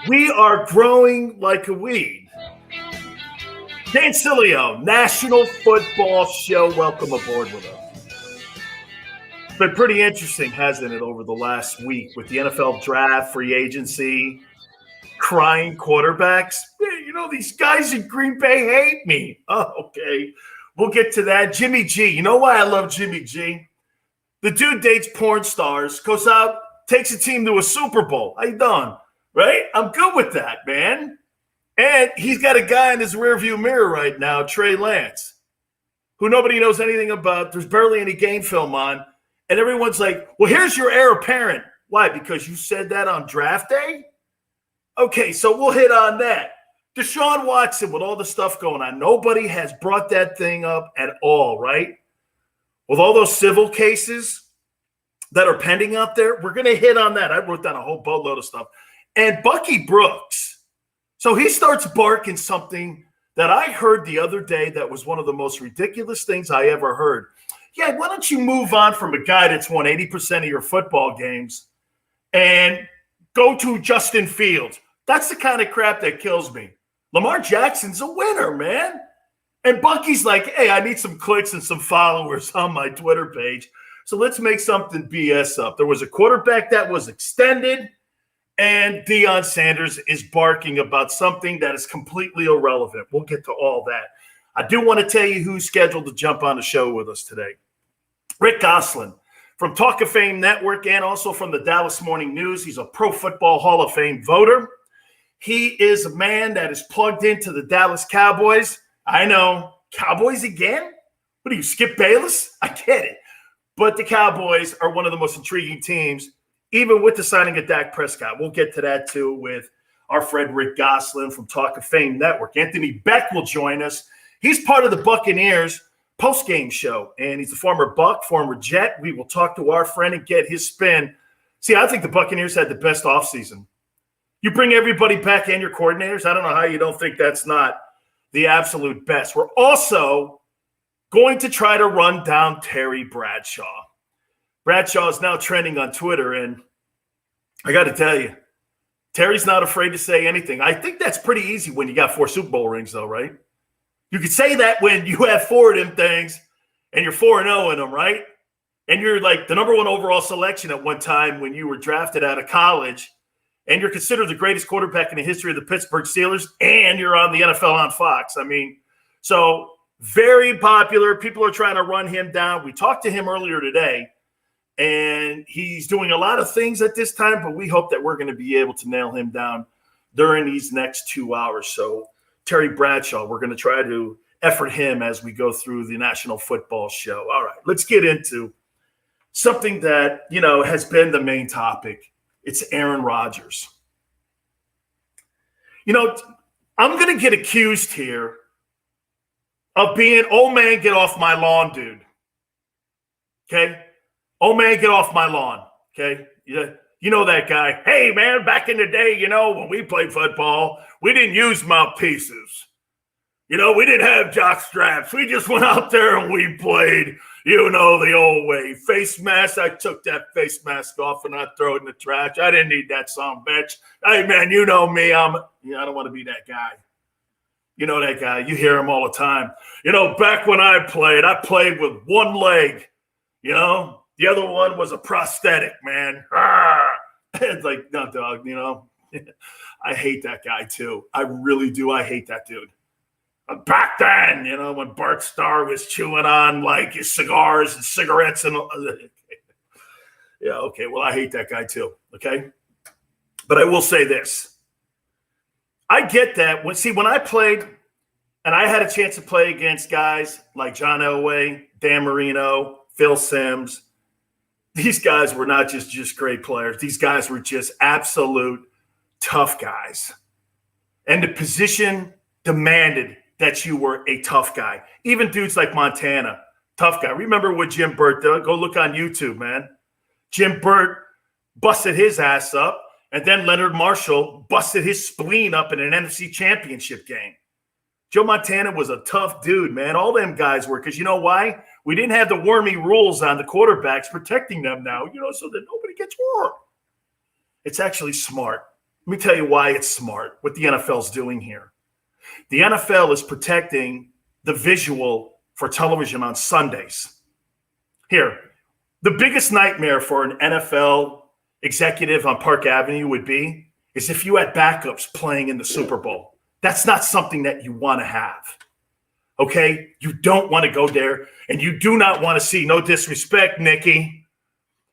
We are growing like a weed. Dan Sileo, National Football Show. Welcome aboard with us. It's been pretty interesting, hasn't it, over the last week with the NFL draft, free agency, crying quarterbacks. You know, these guys in Green Bay hate me. Oh, okay. We'll get to that. Jimmy G. You know why I love Jimmy G? The dude dates porn stars, goes out, takes a team to a Super Bowl. How you doing? Right? I'm good with that, man. And he's got a guy in his rearview mirror right now, Trey Lance, who nobody knows anything about. There's barely any game film on. And everyone's like, well, here's your heir apparent. Why? Because you said that on draft day? Okay, so we'll hit on that. Deshaun Watson with all the stuff going on. Nobody has brought that thing up at all, right? With all those civil cases that are pending out there, we're going to hit on that. I wrote down a whole boatload of stuff. And Bucky Brooks. So he starts barking something that I heard the other day that was one of the most ridiculous things I ever heard. Yeah, why don't you move on from a guy that's won 80% of your football games and go to Justin Fields? That's the kind of crap that kills me. Lamar Jackson's a winner, man. And Bucky's like, hey, I need some clicks and some followers on my Twitter page. So let's make something BS up. There was a quarterback that was extended, and Deion Sanders is barking about something that is completely irrelevant. We'll get to all that. I do want to tell you who's scheduled to jump on the show with us today. Rick Gosselin from Talk of Fame Network and also from the Dallas Morning News. He's a Pro Football Hall of Fame voter. He is a man that is plugged into the Dallas Cowboys. I know. Cowboys again? What are you, Skip Bayless? I get it. But the Cowboys are one of the most intriguing teams, even with the signing of Dak Prescott. We'll get to that, too, with our friend Rick Gosselin from Talk of Fame Network. Anthony Becht will join us. He's part of the Buccaneers post-game show, and he's a former Buck, former Jet. We will talk to our friend and get his spin. See, I think the Buccaneers had the best offseason. You bring everybody back and your coordinators. I don't know how you don't think that's not the absolute best. We're also going to try to run down Terry Bradshaw. Bradshaw is now trending on Twitter, and I got to tell you, Terry's not afraid to say anything. I think that's pretty easy when you got 4 Super Bowl rings, though, right? You could say that when you have 4 of them things and you're 4-0 in them, right? And you're like the number 1 overall selection at one time when you were drafted out of college, and you're considered the greatest quarterback in the history of the Pittsburgh Steelers, and you're on the NFL on Fox. I mean, so very popular. People are trying to run him down. We talked to him earlier today, and he's doing a lot of things at this time, but we hope that we're going to be able to nail him down during these next 2 hours. So Terry Bradshaw, we're going to try to effort him as we go through the National Football Show. All right, let's get into something that, you know, has been the main topic. It's Aaron Rodgers. You know, I'm going to get accused here of being, oh, man, get off my lawn, dude. Okay? Oh, man, get off my lawn. Okay? You know that guy. Hey, man, back in the day, you know, when we played football, we didn't use mouthpieces. You know, we didn't have jock straps. We just went out there and we played, you know, the old way. Face mask, I took that face mask off and I throw it in the trash. I didn't need that son bitch. Hey, man, you know me. I don't want to be that guy. You know that guy. You hear him all the time. You know, back when I played with one leg, you know. The other one was a prosthetic, man. It's like, no, dog, you know. I hate that guy, too. I really do. I hate that dude. Back then, you know, when Bart Starr was chewing on, like, his cigars and cigarettes and yeah, okay. Well, I hate that guy, too, okay? But I will say this. I get that. When I played, and I had a chance to play against guys like John Elway, Dan Marino, Phil Simms, these guys were not just great players. These guys were just absolute tough guys. And the position demanded that you were a tough guy. Even dudes like Montana, tough guy. Remember what Jim Burt did? Go look on YouTube, man. Jim Burt busted his ass up, and then Leonard Marshall busted his spleen up in an NFC championship game. Joe Montana was a tough dude, man. All them guys were, because you know why? We didn't have the wormy rules on the quarterbacks protecting them now, you know, so that nobody gets warm. It's actually smart. Let me tell you why it's smart, what the NFL's doing here. The NFL is protecting the visual for television on Sundays. Here, the biggest nightmare for an NFL executive on Park Avenue would be is if you had backups playing in the Super Bowl. That's not something that you want to have. Okay? You don't want to go there, and you do not want to see, no disrespect, Nikki,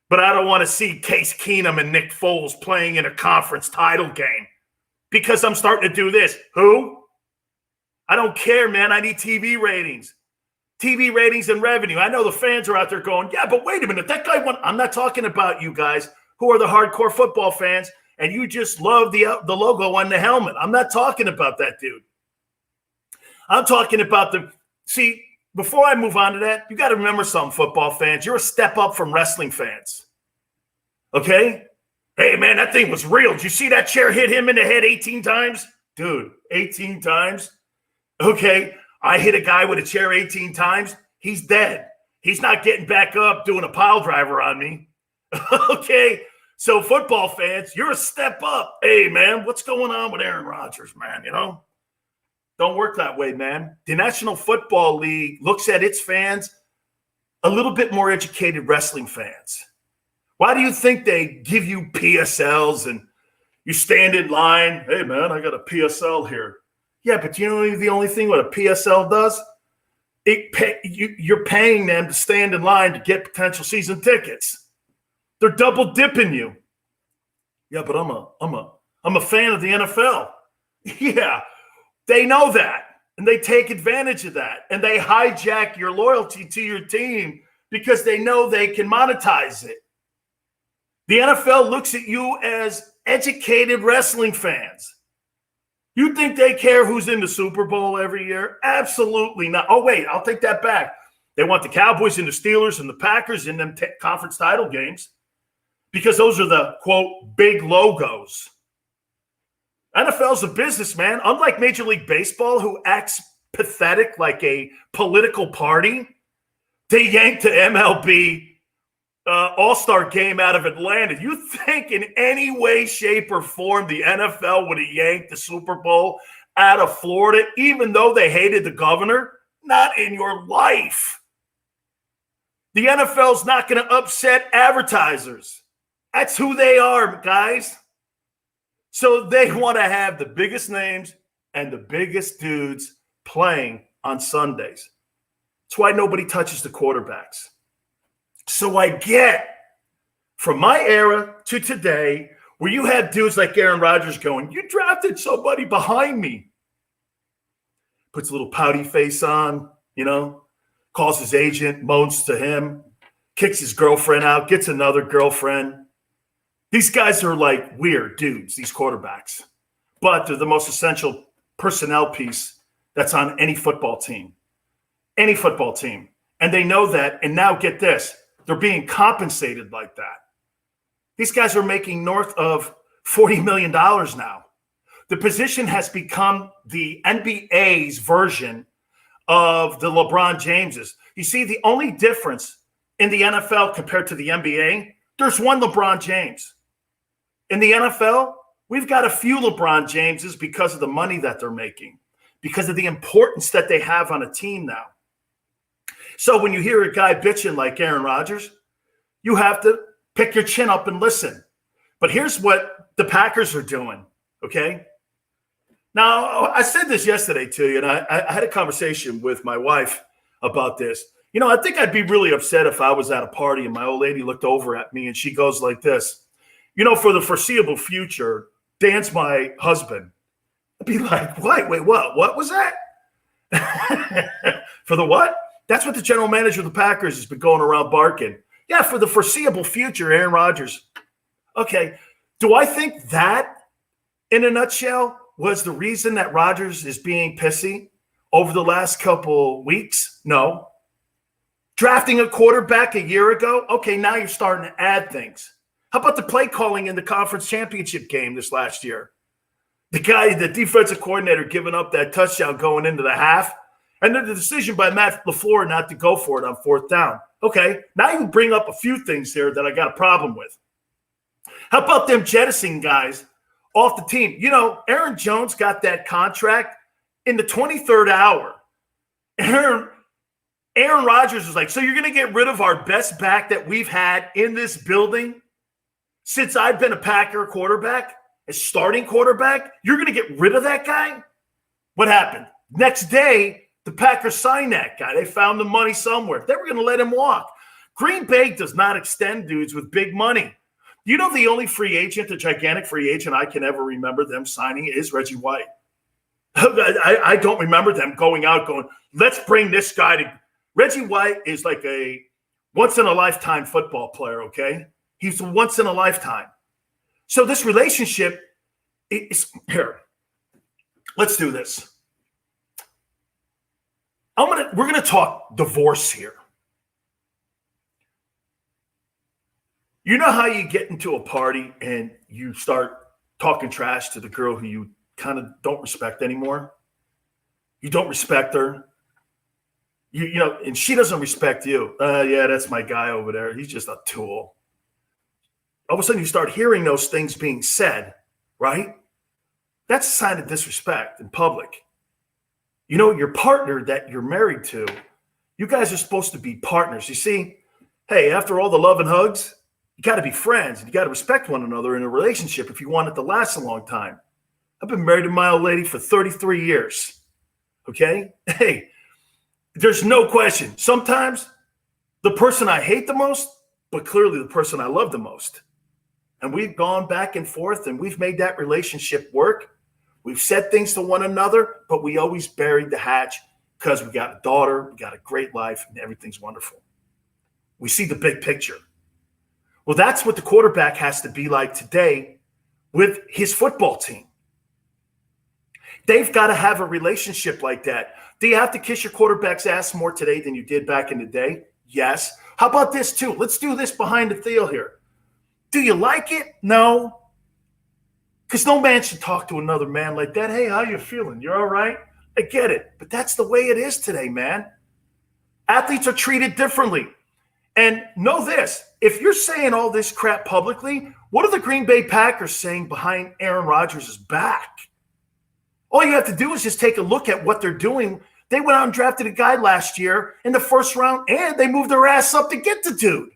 but I don't want to see Case Keenum and Nick Foles playing in a conference title game because I'm starting to do this. Who? I don't care, man. I need TV ratings. TV ratings and revenue. I know the fans are out there going, yeah, but wait a minute. That guy won. I'm not talking about you guys who are the hardcore football fans and you just love the logo on the helmet. I'm not talking about that, dude. I'm talking about see, before I move on to that, you got to remember something, football fans. You're a step up from wrestling fans. Okay? Hey, man, that thing was real. Did you see that chair hit him in the head 18 times? Dude, 18 times? Okay, I hit a guy with a chair 18 times. He's dead. He's not getting back up doing a pile driver on me. Okay, so football fans, you're a step up. Hey, man, what's going on with Aaron Rodgers, man, you know? Don't work that way, man. The National Football League looks at its fans a little bit more educated wrestling fans. Why do you think they give you PSLs and you stand in line? Hey, man, I got a PSL here. Yeah, but you know the only thing what a PSL does? You're paying them to stand in line to get potential season tickets. They're double dipping you. Yeah, but I'm a fan of the NFL. Yeah, they know that, and they take advantage of that, and they hijack your loyalty to your team because they know they can monetize it. The NFL looks at you as educated wrestling fans. You think they care who's in the Super Bowl every year? Absolutely not. Oh, wait, I'll take that back. They want the Cowboys and the Steelers and the Packers in them conference title games because those are the, quote, big logos. NFL's a business, man. Unlike Major League Baseball, who acts pathetic like a political party, they yanked the MLB All-Star game out of Atlanta. You think in any way, shape, or form the NFL would have yanked the Super Bowl out of Florida, even though they hated the governor? Not in your life. The NFL's not going to upset advertisers. That's who they are, guys. So they want to have the biggest names and the biggest dudes playing on Sundays. That's why nobody touches the quarterbacks. So I get from my era to today where you had dudes like Aaron Rodgers going, you drafted somebody behind me. Puts a little pouty face on, you know, calls his agent, moans to him, kicks his girlfriend out, gets another girlfriend. These guys are like weird dudes, these quarterbacks. But they're the most essential personnel piece that's on any football team. Any football team. And they know that. And now get this. They're being compensated like that. These guys are making north of $40 million now. The position has become the NBA's version of the LeBron Jameses. You see, the only difference in the NFL compared to the NBA, there's one LeBron James. In the NFL, we've got a few LeBron Jameses because of the money that they're making, because of the importance that they have on a team now. So when you hear a guy bitching like Aaron Rodgers, you have to pick your chin up and listen. But here's what the Packers are doing, okay? Now, I said this yesterday to you, and I had a conversation with my wife about this. You know, I think I'd be really upset if I was at a party and my old lady looked over at me and she goes like this, you know, for the foreseeable future, Dan's my husband. I'd be like, wait, what? What was that? For the what? That's what the general manager of the Packers has been going around barking. Yeah, for the foreseeable future, Aaron Rodgers. Okay, do I think that, in a nutshell, was the reason that Rodgers is being pissy over the last couple weeks? No. Drafting a quarterback a year ago? Okay, now you're starting to add things. How about the play calling in the conference championship game this last year? The defensive coordinator giving up that touchdown going into the half, and then the decision by Matt LaFleur not to go for it on fourth down. Okay, now you bring up a few things there that I got a problem with. How about them jettisoning guys off the team. You know, Aaron Jones got that contract in the 23rd hour. Aaron Rodgers was like, so you're going to get rid of our best back that we've had in this building since I've been a Packer quarterback, a starting quarterback? You're going to get rid of that guy? What happened? Next day, the Packers signed that guy. They found the money somewhere. They were going to let him walk. Green Bay does not extend dudes with big money. You know, the only free agent, the gigantic free agent I can ever remember them signing is Reggie White. I don't remember them going out going, let's bring this guy to – Reggie White is like a once-in-a-lifetime football player, okay? He's a once-in-a-lifetime. So this relationship is – here, let's do this. We're gonna talk divorce here. You know how you get into a party and you start talking trash to the girl who you kind of don't respect anymore? You don't respect her. You know, and she doesn't respect you. Yeah, that's my guy over there. He's just a tool. All of a sudden you start hearing those things being said, right? That's a sign of disrespect in public. You know, your partner that you're married to, you guys are supposed to be partners. You see, hey, after all the love and hugs, you got to be friends. You got to respect one another in a relationship if you want it to last a long time. I've been married to my old lady for 33 years. Okay? Hey, there's no question. Sometimes the person I hate the most, but clearly the person I love the most. And we've gone back and forth and we've made that relationship work. We've said things to one another, but we always buried the hatch because we got a daughter, we got a great life, and everything's wonderful. We see the big picture. Well, that's what the quarterback has to be like today with his football team. They've got to have a relationship like that. Do you have to kiss your quarterback's ass more today than you did back in the day? Yes. How about this too? Let's do this behind the field here. Do you like it? No. Because no man should talk to another man like that. Hey, how you feeling? You're all right? I get it. But that's the way it is today, man. Athletes are treated differently. And know this, if you're saying all this crap publicly, what are the Green Bay Packers saying behind Aaron Rodgers' back? All you have to do is just take a look at what they're doing. They went out and drafted a guy last year in the first round, and they moved their ass up to get the dude.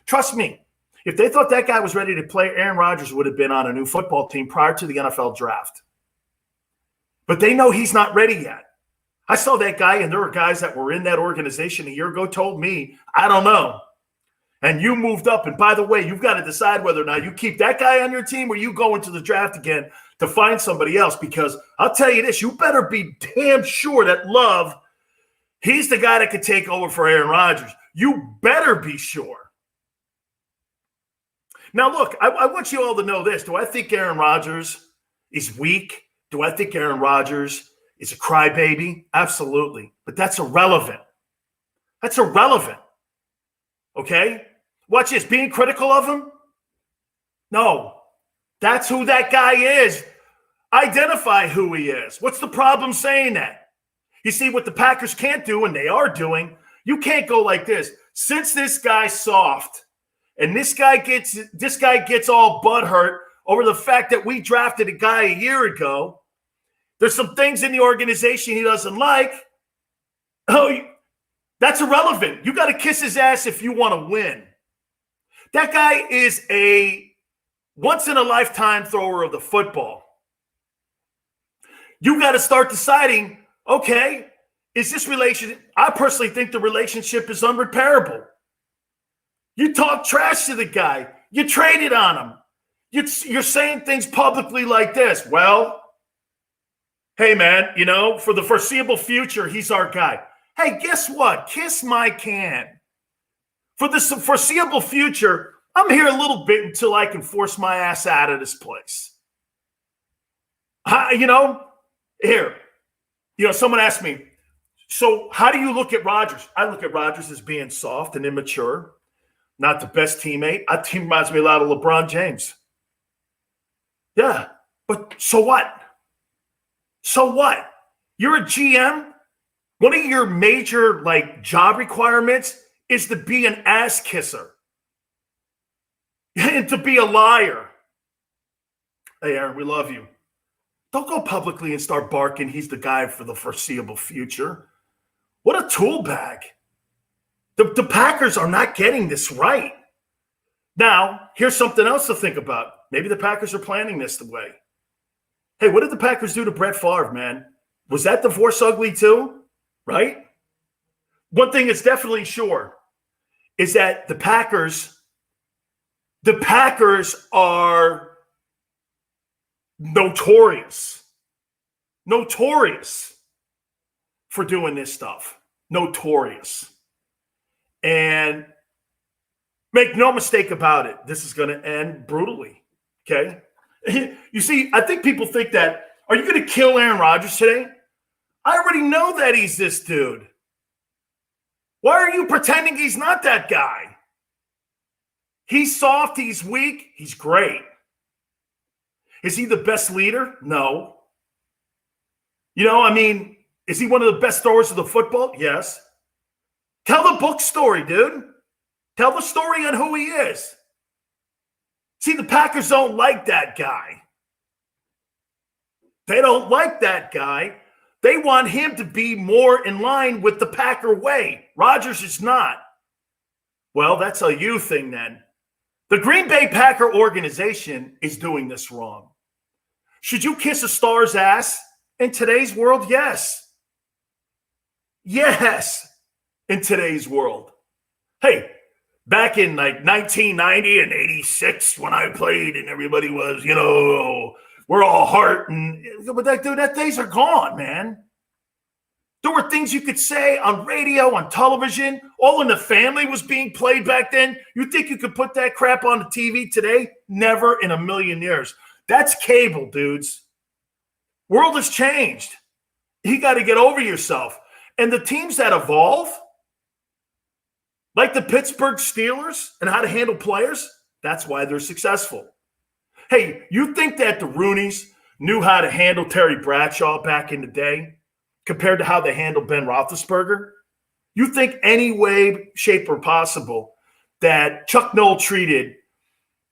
Trust me. If they thought that guy was ready to play, Aaron Rodgers would have been on a new football team prior to the NFL draft. But they know he's not ready yet. I saw that guy, and there were guys that were in that organization a year ago told me, I don't know. And you moved up. And by the way, you've got to decide whether or not you keep that guy on your team or you go into the draft again to find somebody else. Because I'll tell you this, you better be damn sure that Love, he's the guy that could take over for Aaron Rodgers. You better be sure. Now, look, I want you all to know this. Do I think Aaron Rodgers is weak? Do I think Aaron Rodgers is a crybaby? Absolutely. But that's irrelevant. That's irrelevant. Okay? Watch this. Being critical of him? No. That's who that guy is. Identify who he is. What's the problem saying that? You see, what the Packers can't do, and they are doing, you can't go like this. Since this guy's soft, and this guy gets all butthurt over the fact that we drafted a guy a year ago. There's some things in the organization he doesn't like. Oh, that's irrelevant. You got to kiss his ass if you want to win. That guy is a once-in-a-lifetime thrower of the football. You got to start deciding, okay, is this relationship – I personally think the relationship is unrepairable. You talk trash to the guy. You traded on him. You're saying things publicly like this. Well, hey, man, you know, for the foreseeable future, he's our guy. Hey, guess what? Kiss my can. For the foreseeable future, I'm here a little bit until I can force my ass out of this place. You know, here, you know, someone asked me, so how do you look at Rodgers? I look at Rodgers as being soft and immature. Not the best teammate. That team reminds me a lot of LeBron James. Yeah, but so what? So what? You're a GM. One of your major job requirements is to be an ass kisser and to be a liar. Hey, Aaron, we love you. Don't go publicly and start barking he's the guy for the foreseeable future. What a tool bag. The Packers are not getting this right. Now, here's something else to think about. Maybe the Packers are planning this the way. Hey, what did the Packers do to Brett Favre, man? Was that divorce ugly too? Right? One thing is definitely sure is that the Packers are notorious for doing this stuff. Notorious. And make no mistake about it, this is going to end brutally, okay? You see, I think people think that, are you going to kill Aaron Rodgers today? I already know that he's this dude. Why are you pretending he's not that guy? He's soft, he's weak, he's great. Is he the best leader? No. Is he one of the best throwers of the football? Yes. Tell the book story, dude. Tell the story on who he is. See, the Packers don't like that guy. They don't like that guy. They want him to be more in line with the Packer way. Rodgers is not. Well, that's a you thing then. The Green Bay Packer organization is doing this wrong. Should you kiss a star's ass? In today's world, yes. Yes, in today's world. Hey, back in like 1990 and 86 when I played and everybody was, we're all heart. But that days are gone, man. There were things you could say on radio, on television. All in the Family was being played back then. You think you could put that crap on the TV today? Never in a million years. That's cable, dudes. World has changed. You got to get over yourself. And the teams that evolve, like the Pittsburgh Steelers and how to handle players, that's why they're successful. Hey, you think that the Rooneys knew how to handle Terry Bradshaw back in the day compared to how they handled Ben Roethlisberger? You think any way, shape, or possible that Chuck Noll treated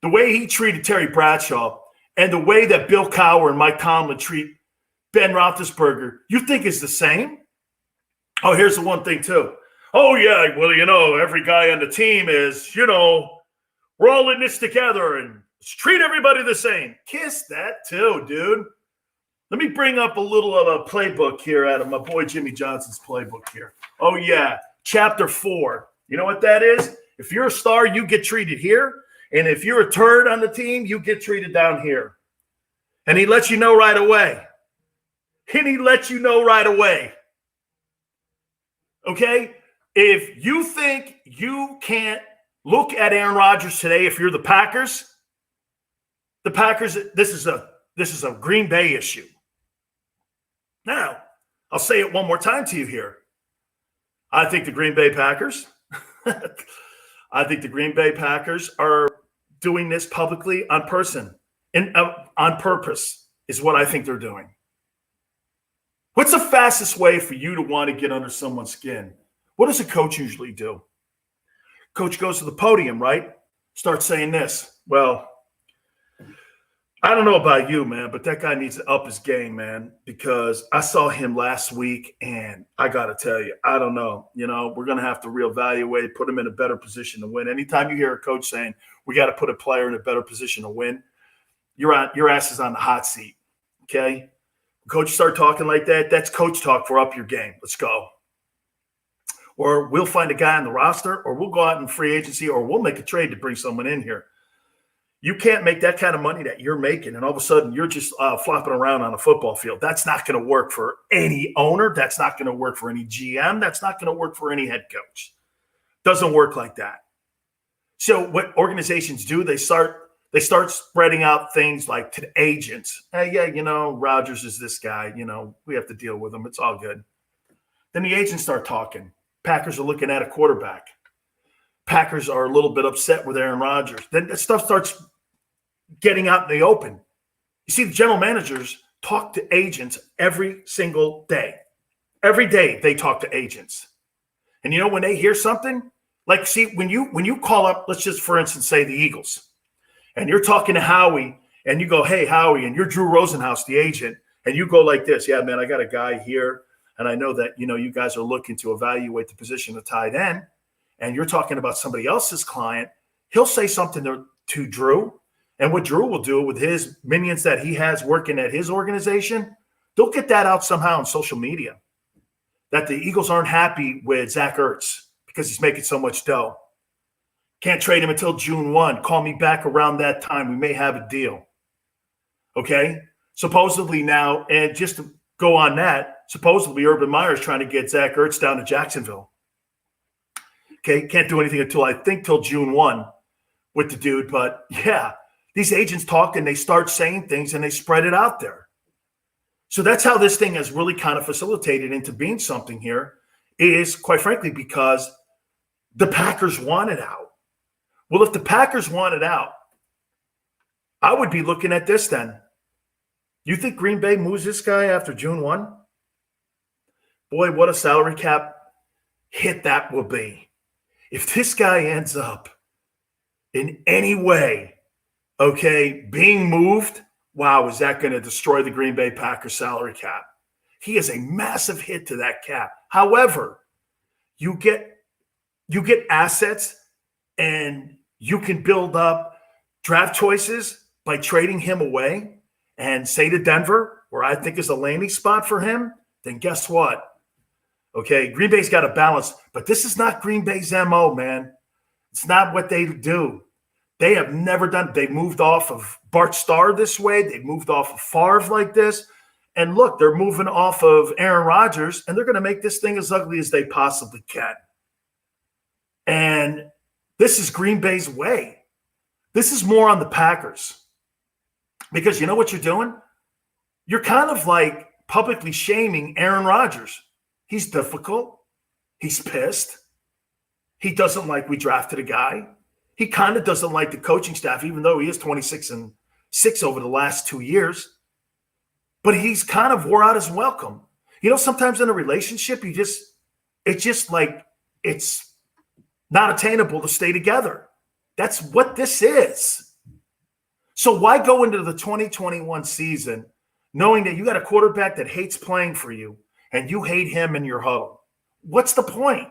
the way he treated Terry Bradshaw and the way that Bill Cowher and Mike Tomlin treat Ben Roethlisberger, you think is the same? Oh, here's the one thing, too. Oh, yeah, well, every guy on the team is, we're all in this together and treat everybody the same. Kiss that, too, dude. Let me bring up a little of a playbook here out of my boy Jimmy Johnson's playbook here. Oh, yeah, Chapter 4. You know what that is? If you're a star, you get treated here. And if you're a turd on the team, you get treated down here. And he lets you know right away. Okay? If you think you can't look at Aaron Rodgers today, if you're the Packers, this is a Green Bay issue. Now, I'll say it one more time to you here. I think the Green Bay Packers are doing this publicly on purpose is what I think they're doing. What's the fastest way for you to want to get under someone's skin? What does a coach usually do? Coach goes to the podium, right? Starts saying this. Well, I don't know about you, man, but that guy needs to up his game, man, because I saw him last week, and I got to tell you, I don't know. We're going to have to reevaluate, put him in a better position to win. Anytime you hear a coach saying we got to put a player in a better position to win, your ass is on the hot seat, okay? Coach start talking like that, that's coach talk for up your game. Let's go. Or we'll find a guy on the roster, or we'll go out in free agency, or we'll make a trade to bring someone in here. You can't make that kind of money that you're making, and all of a sudden you're just flopping around on a football field. That's not going to work for any owner. That's not going to work for any GM. That's not going to work for any head coach. Doesn't work like that. So what organizations do, they start spreading out things like to the agents. Hey, yeah, Rodgers is this guy. We have to deal with him. It's all good. Then the agents start talking. Packers are looking at a quarterback. Packers are a little bit upset with Aaron Rodgers. Then that stuff starts getting out in the open. You see, the general managers talk to agents every single day. Every day they talk to agents. And when they hear something, like, see, when you call up, let's just, for instance, say the Eagles, and you're talking to Howie, and you go, hey, Howie, and you're Drew Rosenhaus, the agent, and you go like this, yeah, man, I got a guy here, and I know that, you guys are looking to evaluate the position of tight end, and you're talking about somebody else's client, he'll say something to Drew, and what Drew will do with his minions that he has working at his organization, they'll get that out somehow on social media, that the Eagles aren't happy with Zach Ertz because he's making so much dough. Can't trade him until June 1. Call me back around that time. We may have a deal. Okay? Supposedly now, and just to go on that, supposedly Urban Meyer's trying to get Zach Ertz down to Jacksonville. Okay? Can't do anything until I think till June 1 with the dude. But, yeah, these agents talk and they start saying things and they spread it out there. So that's how this thing has really kind of facilitated into being something here is, quite frankly, because the Packers want it out. Well, if the Packers want it out, I would be looking at this then. You think Green Bay moves this guy after June 1? Boy, what a salary cap hit that will be. If this guy ends up in any way, okay, being moved, wow, is that going to destroy the Green Bay Packers salary cap? He is a massive hit to that cap. However, you get assets and you can build up draft choices by trading him away and say to Denver, where I think is a landing spot for him, then guess what? Okay, Green Bay's got a balance, but this is not Green Bay's MO, man. It's not what they do. They have never done – they moved off of Bart Starr this way. They moved off of Favre like this. And look, they're moving off of Aaron Rodgers, and they're going to make this thing as ugly as they possibly can. And this is Green Bay's way. This is more on the Packers. Because you know what you're doing? You're kind of like publicly shaming Aaron Rodgers. He's difficult. He's pissed. He doesn't like we drafted a guy. He kind of doesn't like the coaching staff, even though he is 26-6 over the last 2 years. But he's kind of wore out his welcome. You know, sometimes in a relationship, it's just like it's not attainable to stay together. That's what this is. So why go into the 2021 season knowing that you got a quarterback that hates playing for you and you hate him in your huddle? What's the point?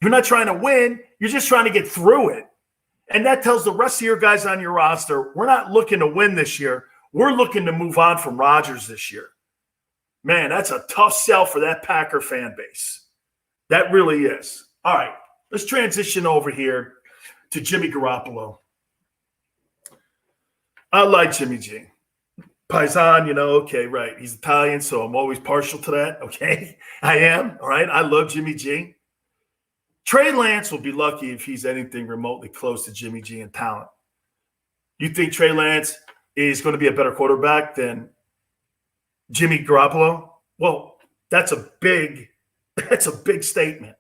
You're not trying to win. You're just trying to get through it. And that tells the rest of your guys on your roster, we're not looking to win this year. We're looking to move on from Rodgers this year. Man, that's a tough sell for that Packer fan base. That really is. All right, let's transition over here to Jimmy Garoppolo. I like Jimmy G. Paisan, okay, right. He's Italian, so I'm always partial to that, okay? I am, all right? I love Jimmy G. Trey Lance will be lucky if he's anything remotely close to Jimmy G in talent. You think Trey Lance is going to be a better quarterback than Jimmy Garoppolo? Well, that's a big statement.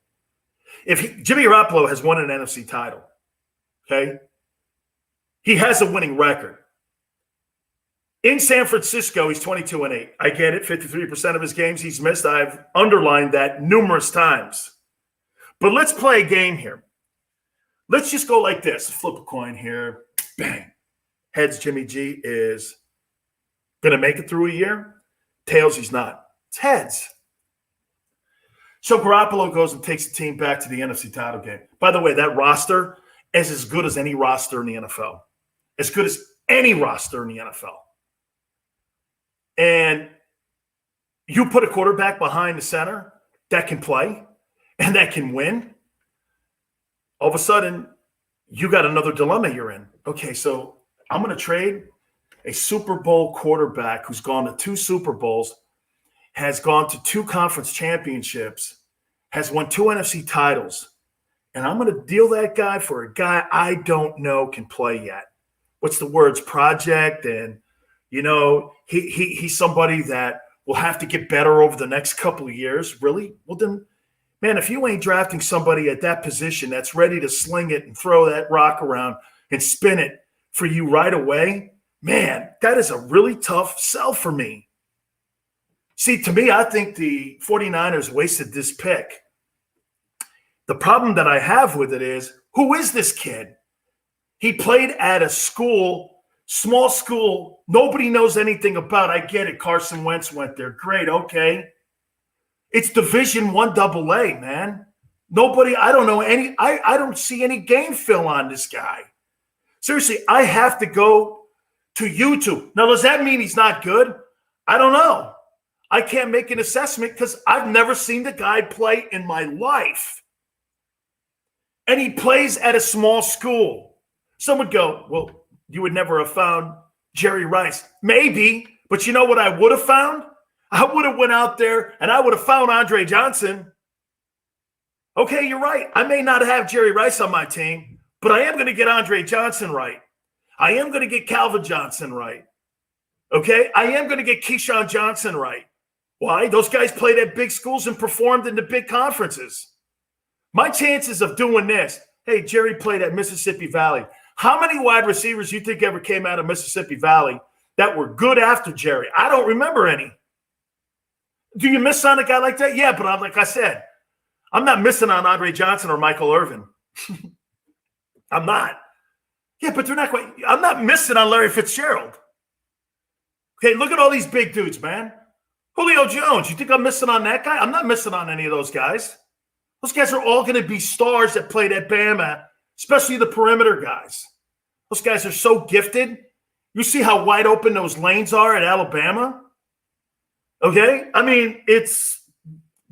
Jimmy Garoppolo has won an NFC title, okay? He has a winning record. In San Francisco, he's 22-8. I get it. 53% of his games he's missed. I've underlined that numerous times. But let's play a game here. Let's just go like this. Flip a coin here. Bang. Heads, Jimmy G is going to make it through a year. Tails, he's not. It's heads. So Garoppolo goes and takes the team back to the NFC title game. By the way, that roster is as good as any roster in the NFL. As good as any roster in the NFL. And you put a quarterback behind the center that can play and that can win, all of a sudden, you got another dilemma you're in. Okay, so I'm going to trade a Super Bowl quarterback who's gone to 2 Super Bowls, has gone to 2 conference championships, has won 2 NFC titles, and I'm going to deal that guy for a guy I don't know can play yet. What's the words? Project, and, he's somebody that will have to get better over the next couple of years. Really? Well, then, man, if you ain't drafting somebody at that position that's ready to sling it and throw that rock around and spin it for you right away, man, that is a really tough sell for me. See, to me, I think the 49ers wasted this pick. The problem that I have with it is, who is this kid? He played at a school Small school, nobody knows anything about. I get it. Carson Wentz went there. Great, okay. It's Division I AA, man. Nobody, I don't know any, I don't see any game film on this guy. Seriously, I have to go to YouTube. Now, does that mean he's not good? I don't know. I can't make an assessment because I've never seen the guy play in my life. And he plays at a small school. Some would go, well, you would never have found Jerry Rice. Maybe, but you know what I would have found? I would have went out there and I would have found Andre Johnson. Okay, you're right. I may not have Jerry Rice on my team, but I am going to get Andre Johnson right. I am going to get Calvin Johnson right. Okay? I am going to get Keyshawn Johnson right. Why? Those guys played at big schools and performed in the big conferences. My chances of doing this, hey, Jerry played at Mississippi Valley. How many wide receivers you think ever came out of Mississippi Valley that were good after Jerry? I don't remember any. Do you miss on a guy like that? Yeah, but like I said, I'm not missing on Andre Johnson or Michael Irvin. I'm not. Yeah, but they're not quite. I'm not missing on Larry Fitzgerald. Okay, look at all these big dudes, man. Julio Jones, you think I'm missing on that guy? I'm not missing on any of those guys. Those guys are all going to be stars that played at Bama, especially the perimeter guys. Those guys are so gifted. You see how wide open those lanes are at Alabama? Okay? I mean, it's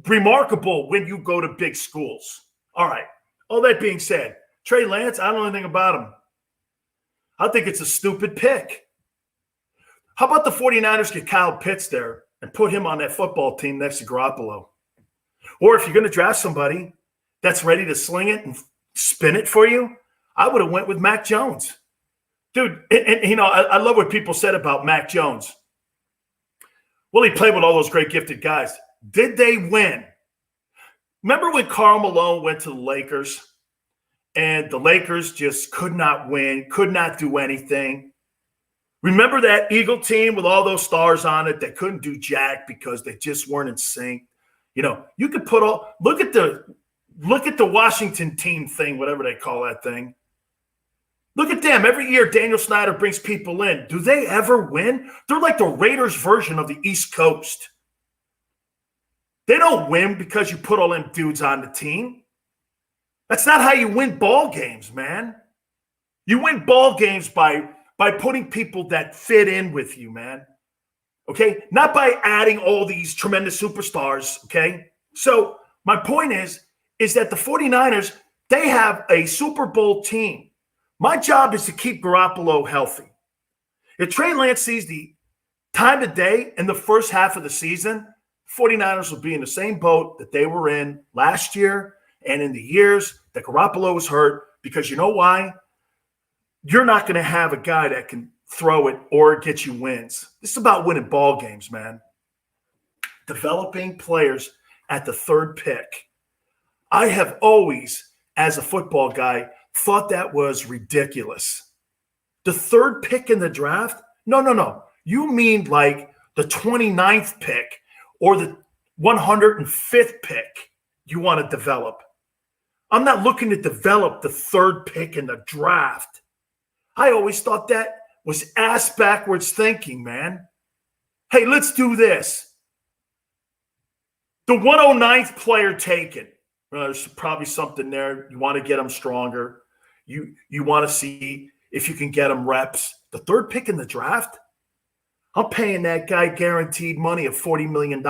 remarkable when you go to big schools. All right. All that being said, Trey Lance, I don't know anything about him. I think it's a stupid pick. How about the 49ers get Kyle Pitts there and put him on that football team next to Garoppolo? Or if you're going to draft somebody that's ready to sling it and spin it for you, I would have went with Mac Jones. Dude, and you know, I love what people said about Mac Jones. Well, he played with all those great gifted guys. Did they win? Remember when Karl Malone went to the Lakers and the Lakers just could not win, could not do anything? Remember that Eagle team with all those stars on it that couldn't do jack because they just weren't in sync? You know, you could put all – look at the Washington team thing, whatever they call that thing. Look at them. Every year Daniel Snyder brings people in. Do they ever win? They're like the Raiders version of the East Coast. They don't win because you put all them dudes on the team. That's not how you win ball games, man. You win ball games by putting people that fit in with you, man. Okay? Not by adding all these tremendous superstars, okay? So my point is that the 49ers, they have a Super Bowl team. My job is to keep Garoppolo healthy. If Trey Lance sees the time of day in the first half of the season, 49ers will be in the same boat that they were in last year and in the years that Garoppolo was hurt, because you know why? You're not going to have a guy that can throw it or get you wins. This is about winning ball games, man. Developing players at the third pick. I have always, as a football guy, thought that was ridiculous. The third pick in the draft? No. You mean like the 29th pick or the 105th pick you want to develop. I'm not looking to develop the third pick in the draft. I always thought that was ass backwards thinking, man. Hey, let's do this. The 109th player taken. There's probably something there. You want to get them stronger. You want to see if you can get them reps. The third pick in the draft? I'm paying that guy guaranteed money of $40 million.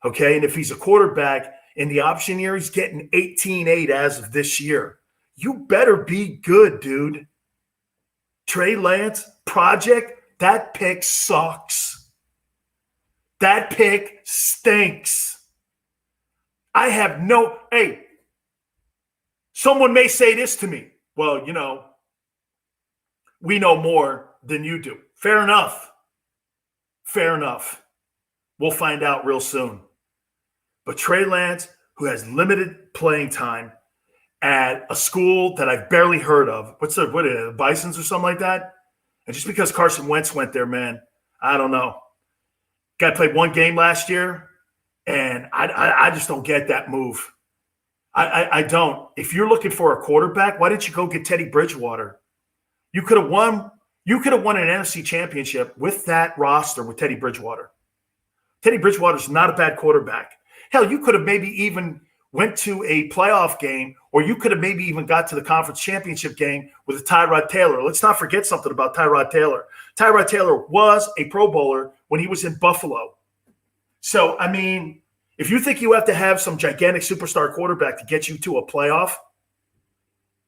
Okay, and if he's a quarterback in the option year, he's getting 18.8 as of this year. You better be good, dude. Trey Lance, project, that pick sucks. That pick stinks. I have no – hey, someone may say this to me. Well, you know, we know more than you do. Fair enough. Fair enough. We'll find out real soon. But Trey Lance, who has limited playing time at a school that I've barely heard of, what are the Bisons or something like that? And just because Carson Wentz went there, man, I don't know. Guy played one game last year, and I just don't get that move. I don't. If you're looking for a quarterback, why didn't you go get Teddy Bridgewater? You could have won. You could have won an NFC championship with that roster with Teddy Bridgewater. Teddy Bridgewater's not a bad quarterback. Hell, you could have maybe even went to a playoff game, or you could have maybe even got to the conference championship game with Tyrod Taylor. Let's not forget something about Tyrod Taylor. Tyrod Taylor was a Pro Bowler when he was in Buffalo. So, I mean, if you think you have to have some gigantic superstar quarterback to get you to a playoff,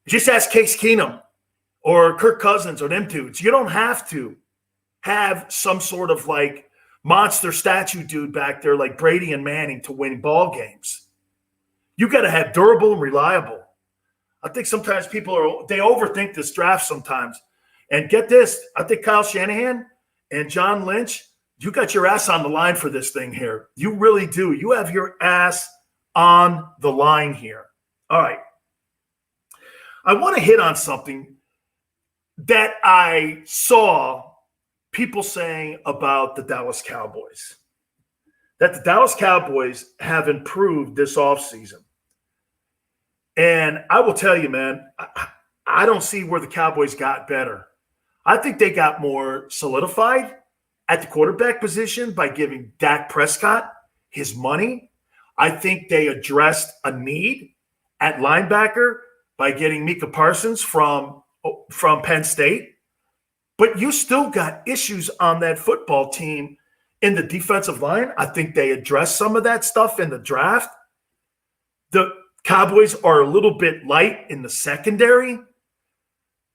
just ask Case Keenum or Kirk Cousins or them dudes. You don't have to have some sort of like monster statue dude back there like Brady and Manning to win ball games. You got to have durable and reliable. I think sometimes they overthink this draft sometimes. And get this, I think Kyle Shanahan and John Lynch, you got your ass on the line for this thing here. You really do. You have your ass on the line here. All right. I want to hit on something that I saw people saying about the Dallas Cowboys. That the Dallas Cowboys have improved this offseason. And I will tell you, man, I don't see where the Cowboys got better. I think they got more solidified at the quarterback position by giving Dak Prescott his money. I think they addressed a need at linebacker by getting Micah Parsons from Penn State. But you still got issues on that football team in the defensive line. I think they addressed some of that stuff in the draft. The Cowboys are a little bit light in the secondary.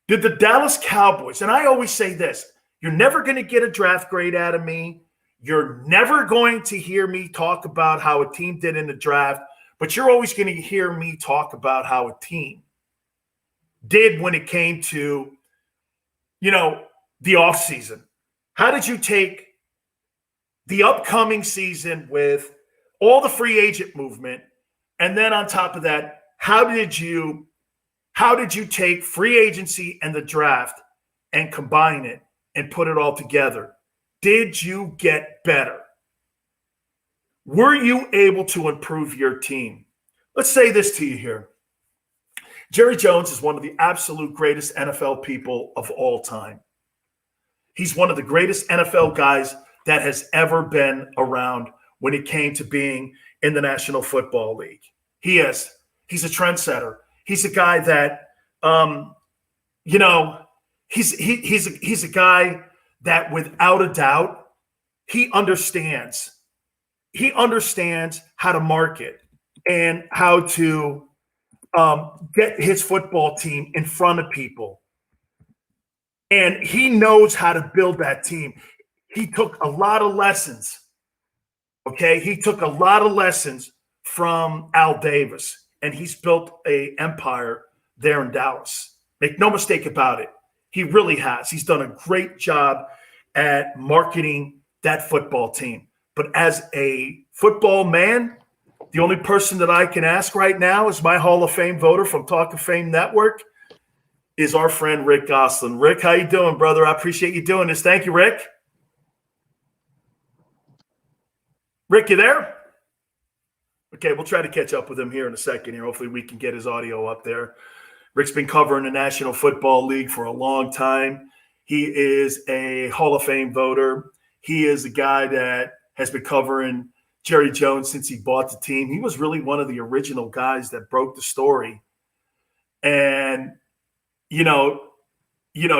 Did the Dallas Cowboys, and I always say this, you're never going to get a draft grade out of me. You're never going to hear me talk about how a team did in the draft, but you're always going to hear me talk about how a team did when it came to, the offseason. How did you take the upcoming season with all the free agent movement, and then on top of that, how did you take free agency and the draft and combine it and put it all together? Did you get better? Were you able to improve your team? Let's say this to you here. Jerry Jones is one of the absolute greatest NFL people of all time. He's one of the greatest NFL guys that has ever been around when it came to being in the National Football League. He is. He's a trendsetter. He's a guy that, he's a guy that without a doubt, he understands how to market and how to get his football team in front of people. And he knows how to build that team. He took a lot of lessons. Okay. He took a lot of lessons from Al Davis, and he's built an empire there in Dallas. Make no mistake about it. He really has. He's done a great job at marketing that football team. But as a football man, the only person that I can ask right now is my Hall of Fame voter from Talk of Fame Network is our friend Rick Gosselin. Rick, how you doing, brother? I appreciate you doing this. Thank you, Rick. Rick, you there? Okay, we'll try to catch up with him here in a second here. Hopefully we can get his audio up there. Rick's been covering the National Football League for a long time. He is a Hall of Fame voter. He is a guy that has been covering Jerry Jones since he bought the team. He was really one of the original guys that broke the story and,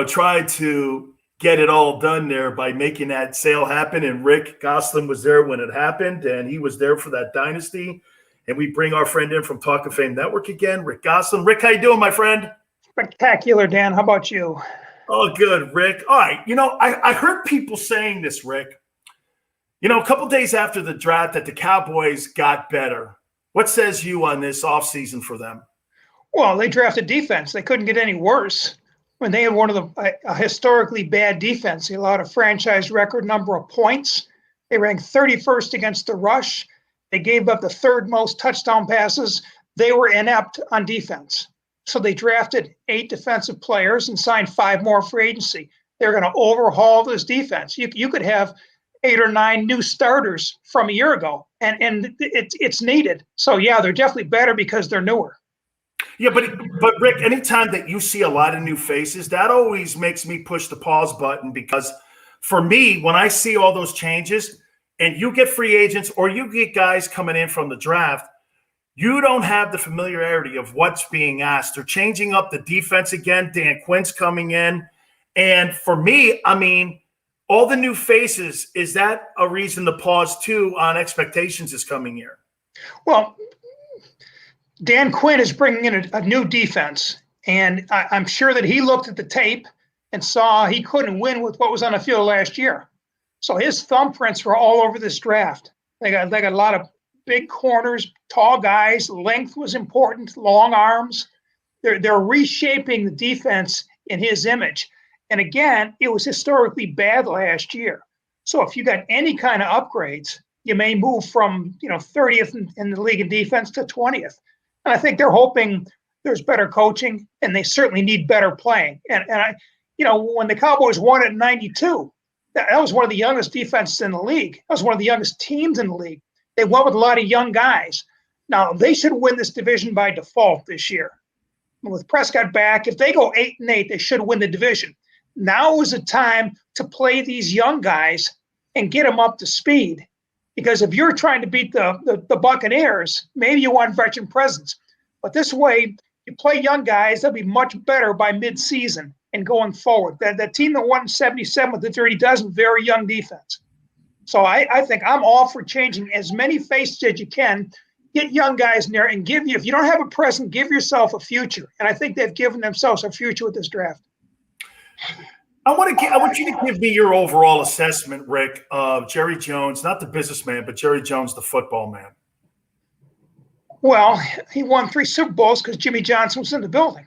tried to get it all done there by making that sale happen. And Rick Gosselin was there when it happened, and he was there for that dynasty. And we bring our friend in from Talk of Fame Network again, Rick Gosselin. Rick, how you doing, my friend? Spectacular, Dan. How about you? Oh, good, Rick. All right. I heard people saying this, Rick. A couple days after the draft that the Cowboys got better. What says you on this offseason for them? Well, they drafted defense. They couldn't get any worse. When they had one of a historically bad defense, they allowed a franchise record number of points. They ranked 31st against the rush. They gave up the third most touchdown passes. They were inept on defense. So they drafted 8 defensive players and signed 5 more for agency. They're going to overhaul this defense. You could have 8 or 9 new starters from a year ago, and it's needed. So, yeah, they're definitely better because they're newer. Yeah, but Rick, anytime that you see a lot of new faces, that always makes me push the pause button, because for me, when I see all those changes and you get free agents or you get guys coming in from the draft, you don't have the familiarity of what's being asked. They're changing up the defense again. Dan Quinn's coming in. And for me, I mean, all the new faces, is that a reason to pause too on expectations this coming year? Well, Dan Quinn is bringing in a new defense, and I'm sure that he looked at the tape and saw he couldn't win with what was on the field last year. So his thumbprints were all over this draft. They got a lot of big corners, tall guys. Length was important, long arms. They're reshaping the defense in his image. And again, it was historically bad last year. So if you got any kind of upgrades, you may move from 30th in the league in defense to 20th. And I think they're hoping there's better coaching, and they certainly need better playing. And I, when the Cowboys won it in '92, that was one of the youngest defenses in the league. That was one of the youngest teams in the league. They won with a lot of young guys. Now, they should win this division by default this year. With Prescott back, if they go 8-8, they should win the division. Now is the time to play these young guys and get them up to speed. Because if you're trying to beat the Buccaneers, maybe you want veteran presence. But this way, you play young guys, they'll be much better by midseason and going forward. That team that won 77 with the Dirty Dozen, very young defense. So I think I'm all for changing as many faces as you can. Get young guys in there and if you don't have a present, give yourself a future. And I think they've given themselves a future with this draft. I want you to give me your overall assessment, Rick, of Jerry Jones, not the businessman, but Jerry Jones, the football man. Well, he won 3 Super Bowls because Jimmy Johnson was in the building.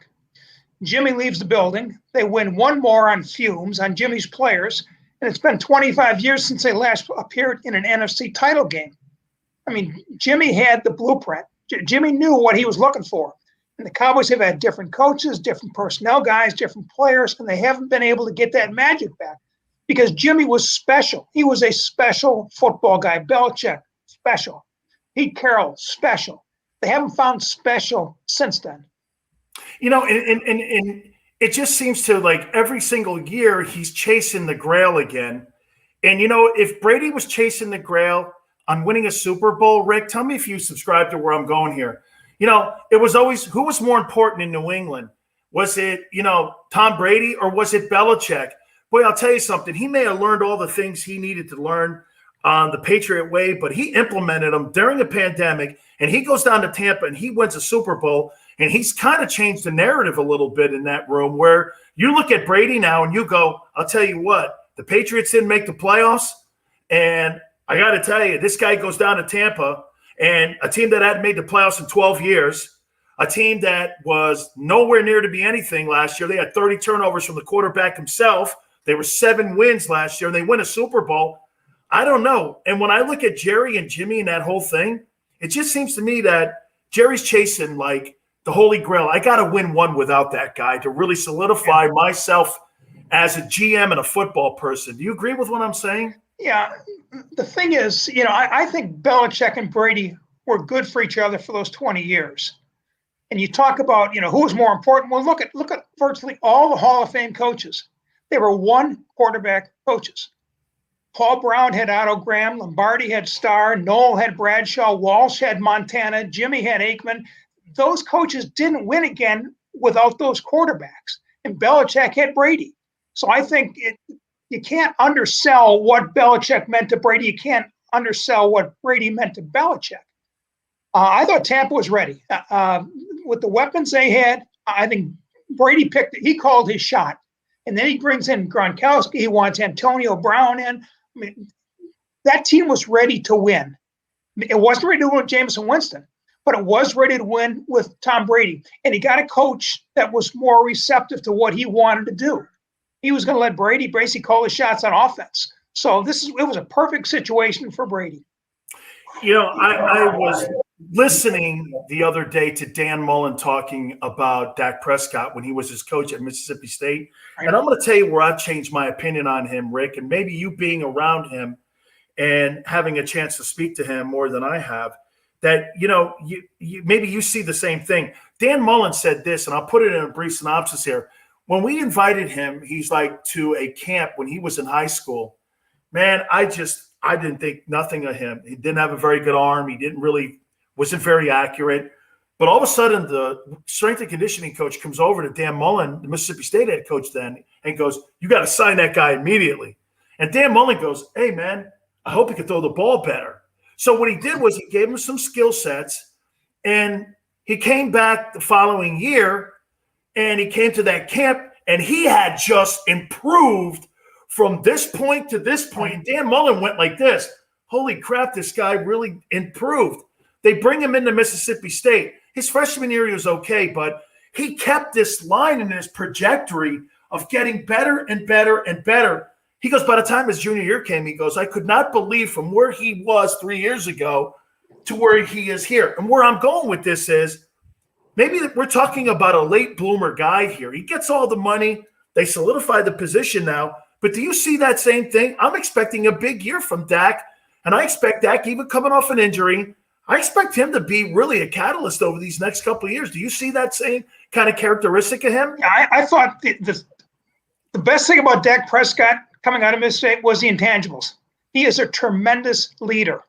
Jimmy leaves the building. They win one more on fumes, on Jimmy's players, and it's been 25 years since they last appeared in an NFC title game. I mean, Jimmy had the blueprint. Jimmy knew what he was looking for. And the Cowboys have had different coaches, different personnel guys, different players, and they haven't been able to get that magic back because Jimmy was special. He was a special football guy. Belichick, special. Pete Carroll, special. They haven't found special since then. And it just seems to, like, every single year he's chasing the Grail again. And, if Brady was chasing the Grail on winning a Super Bowl, Rick, tell me if you subscribe to where I'm going here. It was always, who was more important in New England? Was it, Tom Brady, or was it Belichick? Boy, I'll tell you something. He may have learned all the things he needed to learn on the Patriot way, but he implemented them during the pandemic, and he goes down to Tampa and he wins a Super Bowl, and he's kind of changed the narrative a little bit in that room, where you look at Brady now and you go, I'll tell you what, the Patriots didn't make the playoffs, and I got to tell you, this guy goes down to Tampa, and a team that hadn't made the playoffs in 12 years, a team that was nowhere near to be anything last year. They had 30 turnovers from the quarterback himself. They were 7 wins last year, and they win a Super Bowl. I don't know. And when I look at Jerry and Jimmy and that whole thing, it just seems to me that Jerry's chasing, like, the Holy Grail. I got to win one without that guy to really solidify myself as a GM and a football person. Do you agree with what I'm saying? Yeah. The thing is, I think Belichick and Brady were good for each other for those 20 years. And you talk about, who was more important. Well, look at virtually all the Hall of Fame coaches. They were one quarterback coaches. Paul Brown had Otto Graham. Lombardi had Starr. Noel had Bradshaw. Walsh had Montana. Jimmy had Aikman. Those coaches didn't win again without those quarterbacks. And Belichick had Brady. So I think you can't undersell what Belichick meant to Brady. You can't undersell what Brady meant to Belichick. I thought Tampa was ready. With the weapons they had, I think Brady he called his shot. And then he brings in Gronkowski. He wants Antonio Brown in. I mean, that team was ready to win. It wasn't ready to win with Jameson Winston, but it was ready to win with Tom Brady. And he got a coach that was more receptive to what he wanted to do. He was going to let Brady basically call his shots on offense. So it was a perfect situation for Brady. I was listening the other day to Dan Mullen talking about Dak Prescott when he was his coach at Mississippi State. And I'm going to tell you where I've changed my opinion on him, Rick, and maybe you being around him and having a chance to speak to him more than I have, that, maybe you see the same thing. Dan Mullen said this, and I'll put it in a brief synopsis here. When we invited him, he's like to a camp when he was in high school. Man, I didn't think nothing of him. He didn't have a very good arm. He wasn't very accurate. But all of a sudden, the strength and conditioning coach comes over to Dan Mullen, the Mississippi State head coach then, and goes, "You got to sign that guy immediately." And Dan Mullen goes, "Hey, man, I hope he can throw the ball better." So what he did was he gave him some skill sets, and he came back the following year, and he came to that camp, and he had just improved from this point to this point. And Dan Mullen went like this: "Holy crap, this guy really improved." They bring him into Mississippi State. His freshman year, he was okay, but he kept this line in his trajectory of getting better and better and better. He goes, by the time his junior year came, he goes, "I could not believe from where he was 3 years ago to where he is here." And where I'm going with this is maybe we're talking about a late bloomer guy here. He gets all the money. They solidify the position now. But do you see that same thing? I'm expecting a big year from Dak, and I expect Dak, even coming off an injury, I expect him to be really a catalyst over these next couple of years. Do you see that same kind of characteristic of him? I thought the best thing about Dak Prescott coming out of Mississippi was the intangibles. He is a tremendous leader.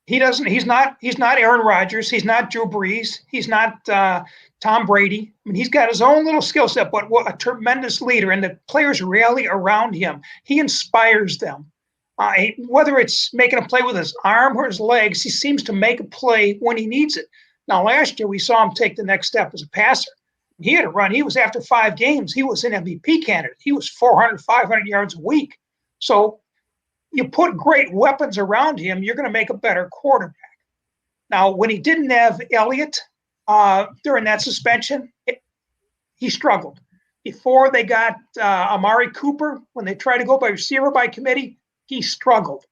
He's not Aaron Rodgers. He's not Drew Brees. He's not Tom Brady. I mean, he's got his own little skill set, but what a tremendous leader. And the players rally around him. He inspires them. Whether it's making a play with his arm or his legs, he seems to make a play when he needs it. Now, last year, we saw him take the next step as a passer. He had a run. He was, after 5 games, he was an MVP candidate. He was 400, 500 yards a week. So you put great weapons around him, you're going to make a better quarterback. Now, when he didn't have Elliott during that suspension, he struggled. Before they got Amari Cooper, when they tried to go by receiver by committee, he struggled.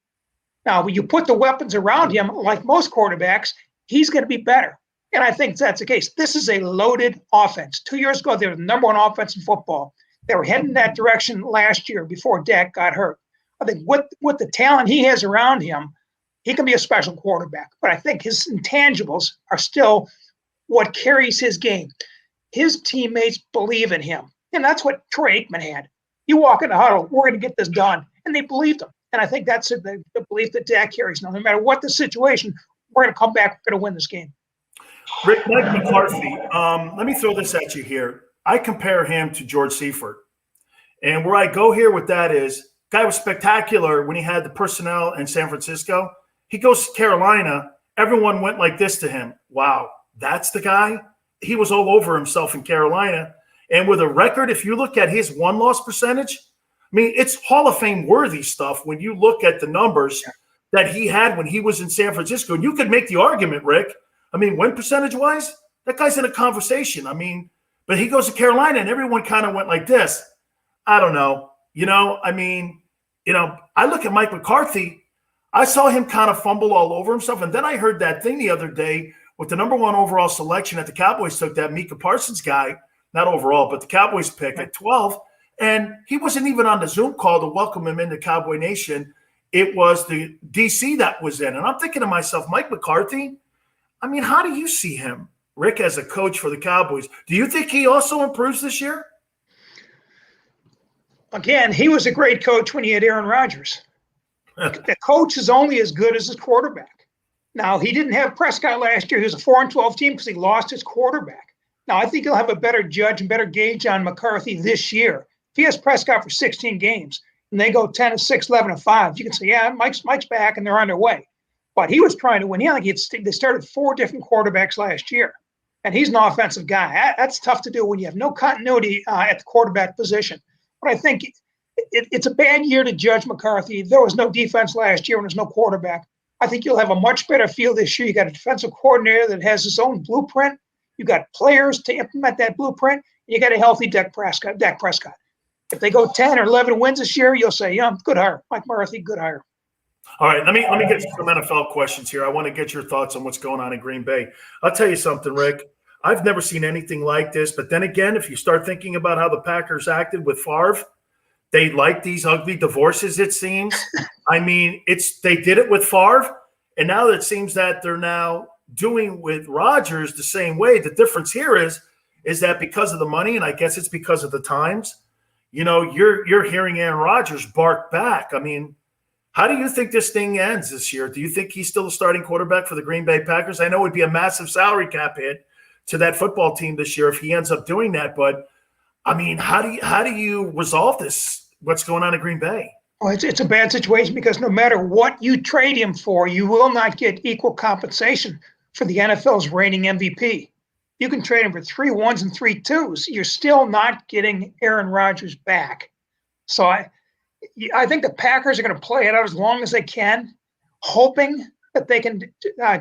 Now, when you put the weapons around him, like most quarterbacks, he's going to be better. And I think that's the case. This is a loaded offense. 2 years ago, they were the number 1 offense in football. They were heading that direction last year before Dak got hurt. I think with the talent he has around him, he can be a special quarterback. But I think his intangibles are still what carries his game. His teammates believe in him. And that's what Troy Aikman had. You walk in the huddle, we're going to get this done. And they believed him. And I think that's the belief that Dak carries. Now, no matter what the situation, we're going to come back, we're going to win this game. Rick, Mike McCarthy, let me throw this at you here. I compare him to George Seifert. And where I go here with that is, guy was spectacular when he had the personnel in San Francisco. He goes to Carolina. Everyone went like this to him. Wow, that's the guy? He was all over himself in Carolina. And with a record, if you look at his win-loss percentage, I mean, it's Hall of Fame worthy stuff when you look at the numbers that he had when he was in San Francisco. And you could make the argument, Rick. I mean, win percentage-wise, that guy's in a conversation. I mean, but he goes to Carolina, and everyone kind of went like this. I don't know. I look at Mike McCarthy. I saw him kind of fumble all over himself. And then I heard that thing the other day with the number 1 overall selection that the Cowboys took, that Micah Parsons guy, not overall, but the Cowboys pick at 12. And he wasn't even on the Zoom call to welcome him into Cowboy Nation. It was the DC that was in. And I'm thinking to myself, Mike McCarthy, I mean, how do you see him, Rick, as a coach for the Cowboys? Do you think he also improves this year? Again, he was a great coach when he had Aaron Rodgers. The coach is only as good as his quarterback. Now, he didn't have Prescott last year. He was a 4-12 team because he lost his quarterback. Now, I think he'll have a better judge and better gauge on McCarthy this year. If he has Prescott for 16 games and they go 10-6, 11-5, you can say, yeah, Mike's back and they're on their way. But he was trying to win. They started 4 different quarterbacks last year, and he's an offensive guy. That's tough to do when you have no continuity at the quarterback position. But I think it's a bad year to judge McCarthy. There was no defense last year when there's no quarterback. I think you'll have a much better feel this year. You got a defensive coordinator that has his own blueprint. You got players to implement that blueprint. And you got a healthy Dak Prescott. If they go 10 or 11 wins this year, you'll say, yeah, good hire. Mike McCarthy, good hire. All right, let me get some NFL questions here. I want to get your thoughts on what's going on in Green Bay. I'll tell you something, Rick. I've never seen anything like this. But then again, if you start thinking about how the Packers acted with Favre, they like these ugly divorces, it seems. I mean, they did it with Favre, and now it seems that they're now doing with Rodgers the same way. The difference here is that because of the money, and I guess it's because of the times, you're hearing Aaron Rodgers bark back. I mean, how do you think this thing ends this year? Do you think he's still the starting quarterback for the Green Bay Packers? I know it would be a massive salary cap hit to that football team this year if he ends up doing that. But, I mean, how do you resolve this, what's going on in Green Bay? Well, it's a bad situation because no matter what you trade him for, you will not get equal compensation for the NFL's reigning MVP. You can trade him for 3 1s and 3 2s. You're still not getting Aaron Rodgers back. So I think the Packers are going to play it out as long as they can, hoping that they can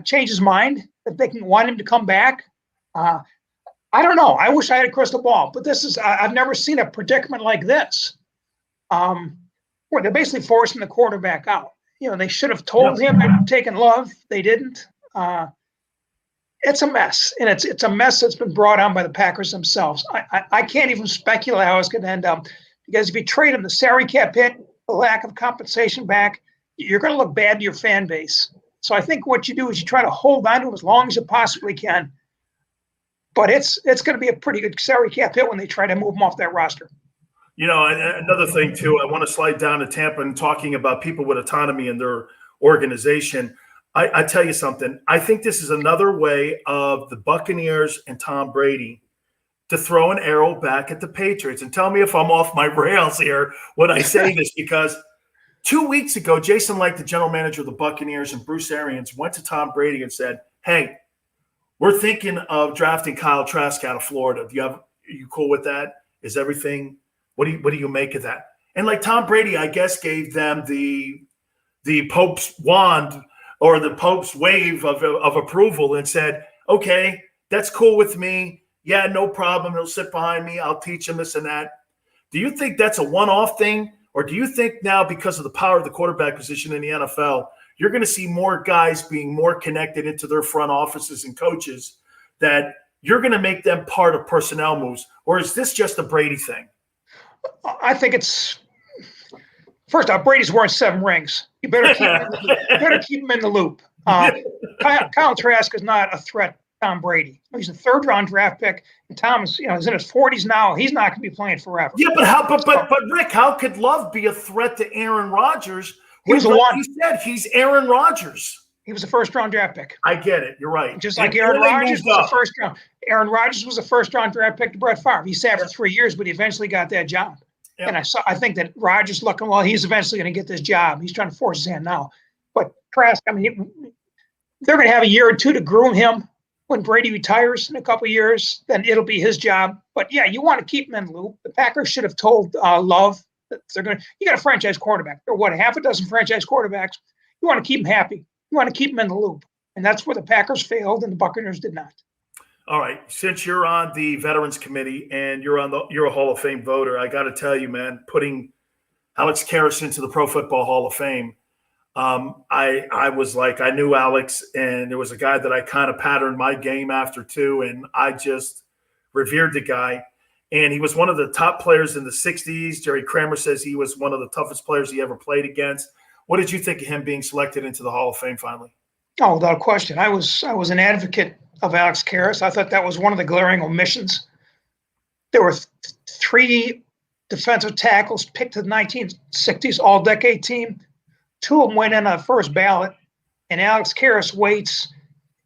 change his mind, that they can want him to come back. I don't know. I wish I had a crystal ball, but I've never seen a predicament like this. Where they're basically forcing the quarterback out. They should have told him they'd taken Love. They didn't. It's a mess, and it's a mess that's been brought on by the Packers themselves. I can't even speculate how it's going to end up, because if you trade him, the salary cap hit, the lack of compensation back, you're going to look bad to your fan base. So I think what you do is you try to hold on to him as long as you possibly can. But it's going to be a pretty good salary cap hit when they try to move him off that roster. Another thing, too, I want to slide down to Tampa and talking about people with autonomy in their organization. I tell you something. I think this is another way of the Buccaneers and Tom Brady to throw an arrow back at the Patriots. And tell me if I'm off my rails here when I say this, because 2 weeks ago, Jason Licht, the general manager of the Buccaneers, and Bruce Arians went to Tom Brady and said, hey, we're thinking of drafting Kyle Trask out of Florida. Are you cool with that? Is everything – what do you make of that? And like Tom Brady, I guess, gave them the Pope's wand or the Pope's wave of approval and said, okay, that's cool with me. Yeah, no problem. He'll sit behind me. I'll teach him this and that. Do you think that's a one-off thing? Or do you think now, because of the power of the quarterback position in the NFL, you're going to see more guys being more connected into their front offices and coaches, that you're going to make them part of personnel moves? Or is this just a Brady thing? I think it's – first off, Brady's wearing 7 rings. You better keep him in the loop. Kyle Trask is not a threat to Tom Brady. He's a 3rd-round draft pick, and Tom is in his 40s now. He's not going to be playing forever. Yeah, but Rick, how could Love be a threat to Aaron Rodgers? He was the one. He said he's Aaron Rodgers. He was a 1st-round draft pick. I get it. You're right. Just like Aaron Rodgers was a 1st-round. Aaron Rodgers was a 1st-round draft pick to Brett Favre. He sat for 3 years, but he eventually got that job. Yep. And I think that Rodgers looking, well, he's eventually going to get this job. He's trying to force his hand now. But Trask, they're going to have a year or 2 to groom him. When Brady retires in a couple of years, then it'll be his job. But yeah, you want to keep him in the loop. The Packers should have told Love that you got a franchise quarterback. Or half a dozen franchise quarterbacks. You want to keep him happy. You want to keep him in the loop. And that's where the Packers failed and the Buccaneers did not. All right, since you're on the Veterans Committee and you're a Hall of Fame voter, I got to tell you, man, putting Alex Karras into the Pro Football Hall of Fame, I was like, I knew Alex, and there was a guy that I kind of patterned my game after too, and I just revered the guy. And he was one of the top players in the 60s. Jerry Kramer says he was one of the toughest players he ever played against. What did you think of him being selected into the Hall of Fame finally? Oh, without question. I was an advocate of Alex Karras. I thought that was one of the glaring omissions. There were 3 defensive tackles picked to the 1960s All-Decade team. 2 of them went in on the first ballot, and Alex Karras waits.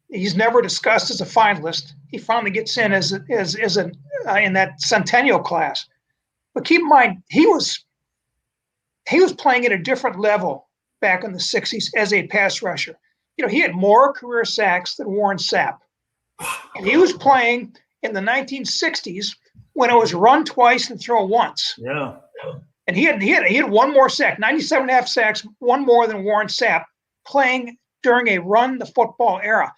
He's never discussed as a finalist. He finally gets in as in that centennial class. But keep in mind, he was playing at a different level back in the 60s as a pass rusher. He had more career sacks than Warren Sapp. And he was playing in the 1960s when it was run twice and throw once. Yeah. And he had 1 more sack, 97.5 sacks, 1 more than Warren Sapp, playing during a run the football era.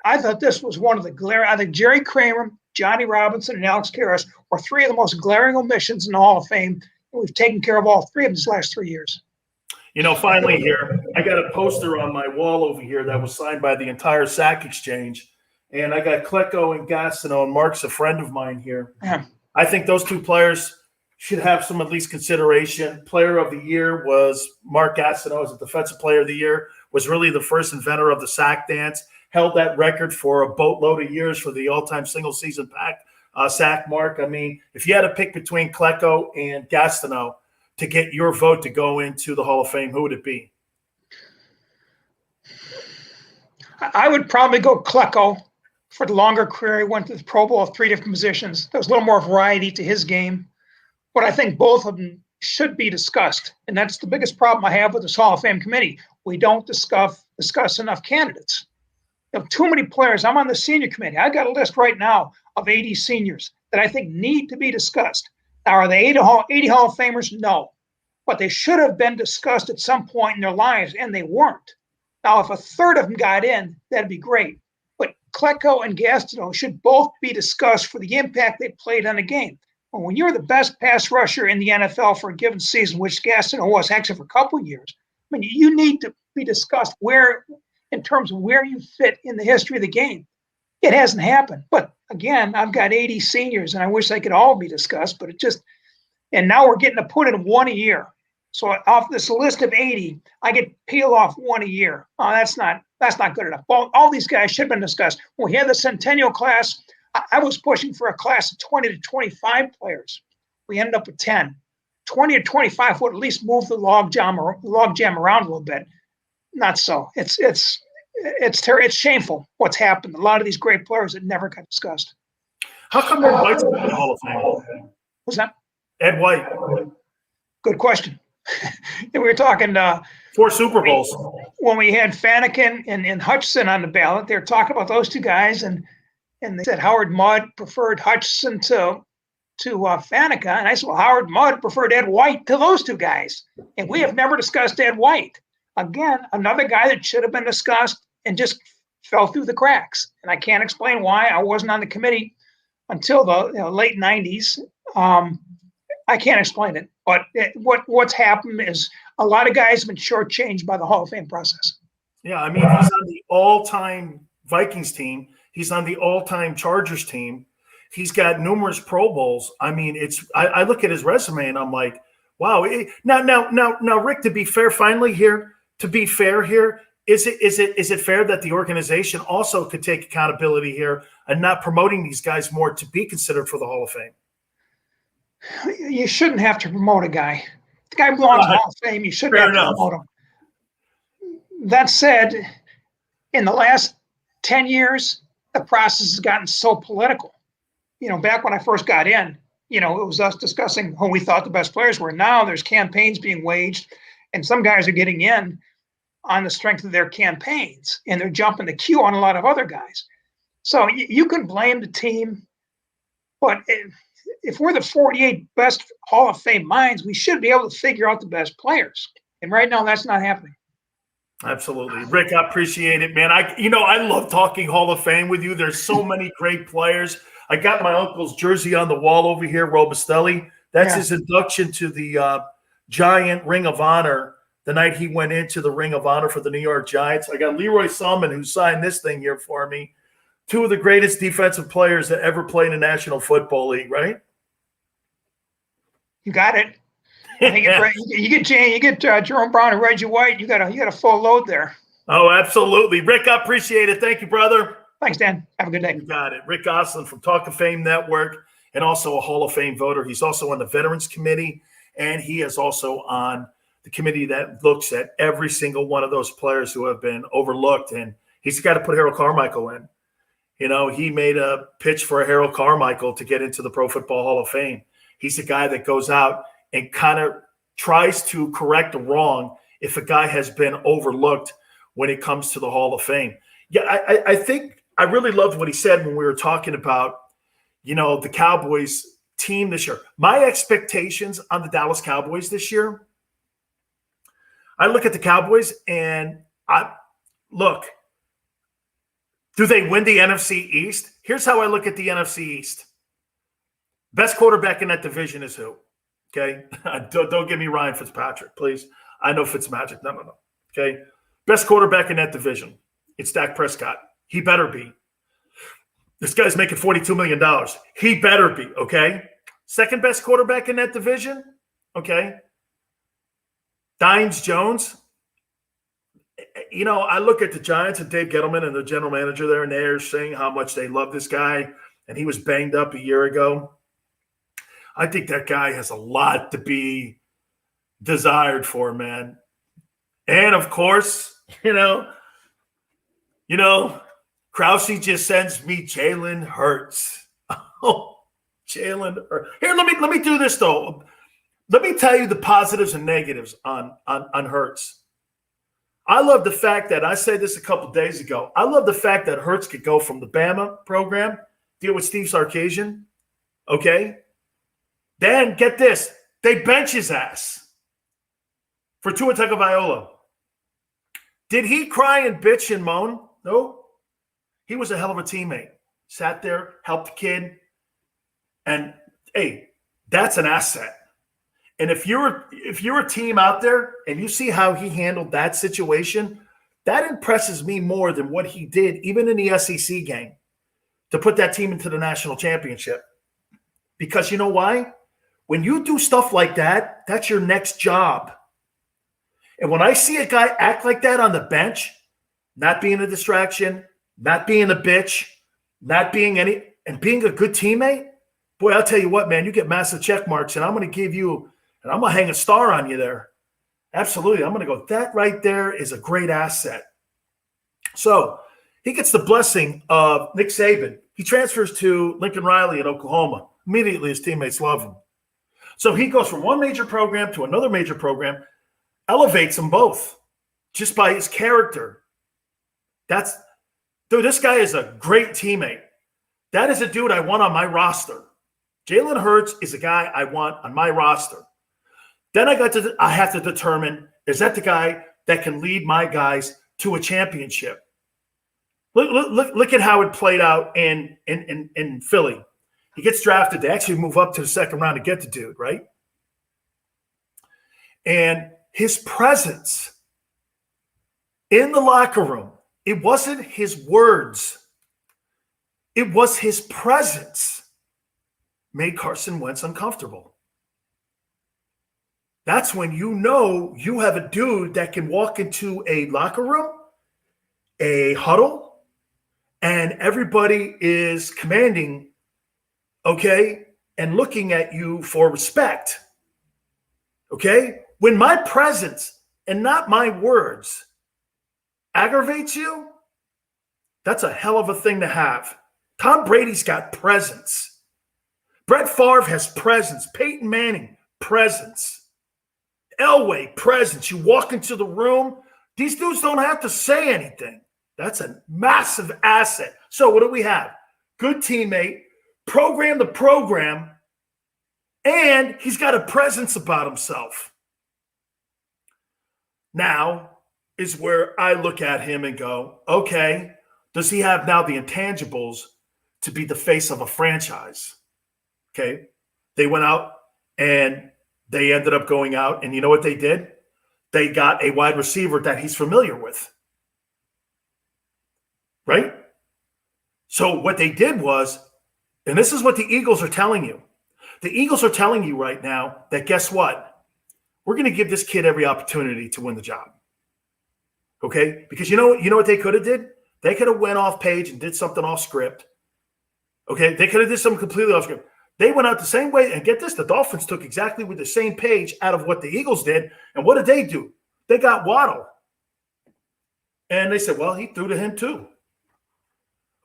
I thought this was one of the glaring. I think Jerry Kramer, Johnny Robinson, and Alex Karras were 3 of the most glaring omissions in the Hall of Fame. And we've taken care of all 3 of them these last 3 years. Finally here, I got a poster on my wall over here that was signed by the entire Sack Exchange. And I got Klecko and Gastineau, and Mark's a friend of mine here. Yeah. I think those 2 players should have some at least consideration. Player of the year was Mark Gastineau as a defensive player of the year, was really the first inventor of the sack dance, held that record for a boatload of years for the all-time single-season sack mark. I mean, if you had to pick between Klecko and Gastineau to get your vote to go into the Hall of Fame, who would it be? I would probably go Klecko for the longer career. He went to the Pro Bowl of 3 different positions. There was a little more variety to his game. But I think both of them should be discussed. And that's the biggest problem I have with this Hall of Fame committee. We don't discuss enough candidates. You have too many players. I'm on the senior committee. I got a list right now of 80 seniors that I think need to be discussed. Now, are they 80 Hall of Famers? No. But they should have been discussed at some point in their lives, and they weren't. Now, if a third of them got in, that'd be great. But Klecko and Gastineau should both be discussed for the impact they played on the game. Well, when you're the best pass rusher in the NFL for a given season, which Gastineau was actually for a couple of years, I mean, you need to be discussed where, in terms of where you fit in the history of the game. It hasn't happened. But again, I've got 80 seniors, and I wish they could all be discussed, but it just, and now we're getting to put in one a year. So off this list of 80, I get peel off one a year. Oh, that's not good enough. All these guys should have been discussed. When we had the Centennial class, I was pushing for a class of 20 to 25 players. We ended up with 10. 20 to 25 would at least move the log jam around a little bit. Not so. It's shameful what's happened. A lot of these great players that never got discussed. How come Ed White's in the Hall of Fame? What's that? Ed White. Good question. We were talking 4 Super Bowls. When we had Fanikin and Hutchinson on the ballot, they were talking about those two guys, and they said Howard Mudd preferred Hutchinson to Faneca, and I said, well, Howard Mudd preferred Ed White to those two guys, and we have never discussed Ed White. Again, another guy that should have been discussed and just fell through the cracks, and I can't explain why. I wasn't on the committee until the late 90s. I can't explain it, but what's happened is a lot of guys have been shortchanged by the Hall of Fame process. Yeah, I mean, he's on the all-time Vikings team. He's on the all-time Chargers team. He's got numerous Pro Bowls. I mean, I look at his resume and I'm like, wow. Now, Rick, to be fair, finally here, is it fair that the organization also could take accountability here and not promoting these guys more to be considered for the Hall of Fame? You shouldn't have to promote a guy. The guy belongs in the Hall of Fame. You shouldn't have to promote him. That said, in the last 10 years, the process has gotten so political. Back when I first got in, it was us discussing who we thought the best players were. Now there's campaigns being waged, and some guys are getting in on the strength of their campaigns, and they're jumping the queue on a lot of other guys. So you can blame the team, but if we're the 48 best Hall of Fame minds, we should be able to figure out the best players. And right now, that's not happening. Absolutely. Rick, I appreciate it, man. I love talking Hall of Fame with you. There's so many great players. I got my uncle's jersey on the wall over here, Robustelli. That's his induction to the Giant Ring of Honor the night he went into the Ring of Honor for the New York Giants. I got Leroy Selman, who signed this thing here for me. 2 of the greatest defensive players that ever played in the National Football League, right? You got it. You get Jerome Brown and Reggie White. You got a full load there. Oh, absolutely, Rick. I appreciate it. Thank you, brother. Thanks, Dan. Have a good day. You got it. Rick Gosselin from Talk of Fame Network, and also a Hall of Fame voter. He's also on the Veterans Committee, and he is also on the committee that looks at every single one of those players who have been overlooked. And he's got to put Harold Carmichael in. He made a pitch for Harold Carmichael to get into the Pro Football Hall of Fame. He's a guy that goes out and kind of tries to correct a wrong if a guy has been overlooked when it comes to the Hall of Fame. Yeah, I think I really loved what he said when we were talking about, the Cowboys team this year. My expectations on the Dallas Cowboys this year, I look at the Cowboys and do they win the NFC East? Here's how I look at the NFC East. Best quarterback in that division is who? Okay? Don't give me Ryan Fitzpatrick, please. I know Fitzmagic. No. Okay? Best quarterback in that division. It's Dak Prescott. He better be. This guy's making $42 million. He better be, okay? Second best quarterback in that division, okay? Dines Jones. I look at the Giants and Dave Gettleman and the general manager there, and they're saying how much they love this guy, and he was banged up a year ago. I think that guy has a lot to be desired for, man. And, of course, Krause just sends me Jalen Hurts. Oh, Jalen Hurts. Here, let me do this, though. Let me tell you the positives and negatives on Hurts. I love the fact that I said this a couple of days ago. I love the fact that Hurts could go from the Bama program, deal with Steve Sarkisian, okay? Then, get this, they bench his ass for Tua Tagovailoa. Did he cry and bitch and moan? No. He was a hell of a teammate. Sat there, helped the kid. And, hey, that's an asset. And if you're a team out there and you see how he handled that situation, that impresses me more than what he did, even in the SEC game, to put that team into the national championship. Because you know why? When you do stuff like that, that's your next job. And when I see a guy act like that on the bench, not being a distraction, not being a bitch, not being and being a good teammate, boy, I'll tell you what, man, you get massive check marks, and I'm going to give you, and I'm going to hang a star on you there. Absolutely. I'm going to go, that right there is a great asset. So he gets the blessing of Nick Saban. He transfers to Lincoln Riley in Oklahoma. Immediately, his teammates love him. So he goes from one major program to another major program, elevates them both just by his character. Dude, this guy is a great teammate. That is a dude I want on my roster. Jalen Hurts is a guy I want on my roster. Then I have to determine, is that the guy that can lead my guys to a championship? Look at how it played out in Philly. He gets drafted. They actually move up to the second round to get the dude, right? And his presence in the locker room, it wasn't his words. It was his presence made Carson Wentz uncomfortable. That's when you know you have a dude that can walk into a locker room, a huddle, and everybody is commanding, okay, and looking at you for respect, okay? When my presence and not my words aggravates you, that's a hell of a thing to have. Tom Brady's got presence. Brett Favre has presence. Peyton Manning, presence. Elway, presence. You walk into the room, these dudes don't have to say anything. That's a massive asset. So what do we have? Good teammate, program the program, and he's got a presence about himself. Now is where I look at him and go, okay, does he have now the intangibles to be the face of a franchise? Okay, they went out and they ended up going out, and you know what they did? They got a wide receiver that he's familiar with, right? So what they did was, and this is what the Eagles are telling you. The Eagles are telling you right now that guess what? We're going to give this kid every opportunity to win the job. Okay? Because you know what they could have did? They could have went off page and did something off script. Okay? They could have did something completely off script. They went out the same way, and get this, the Dolphins took exactly with the same page out of what the Eagles did, and what did they do? They got Waddle. And they said, well, he threw to him too.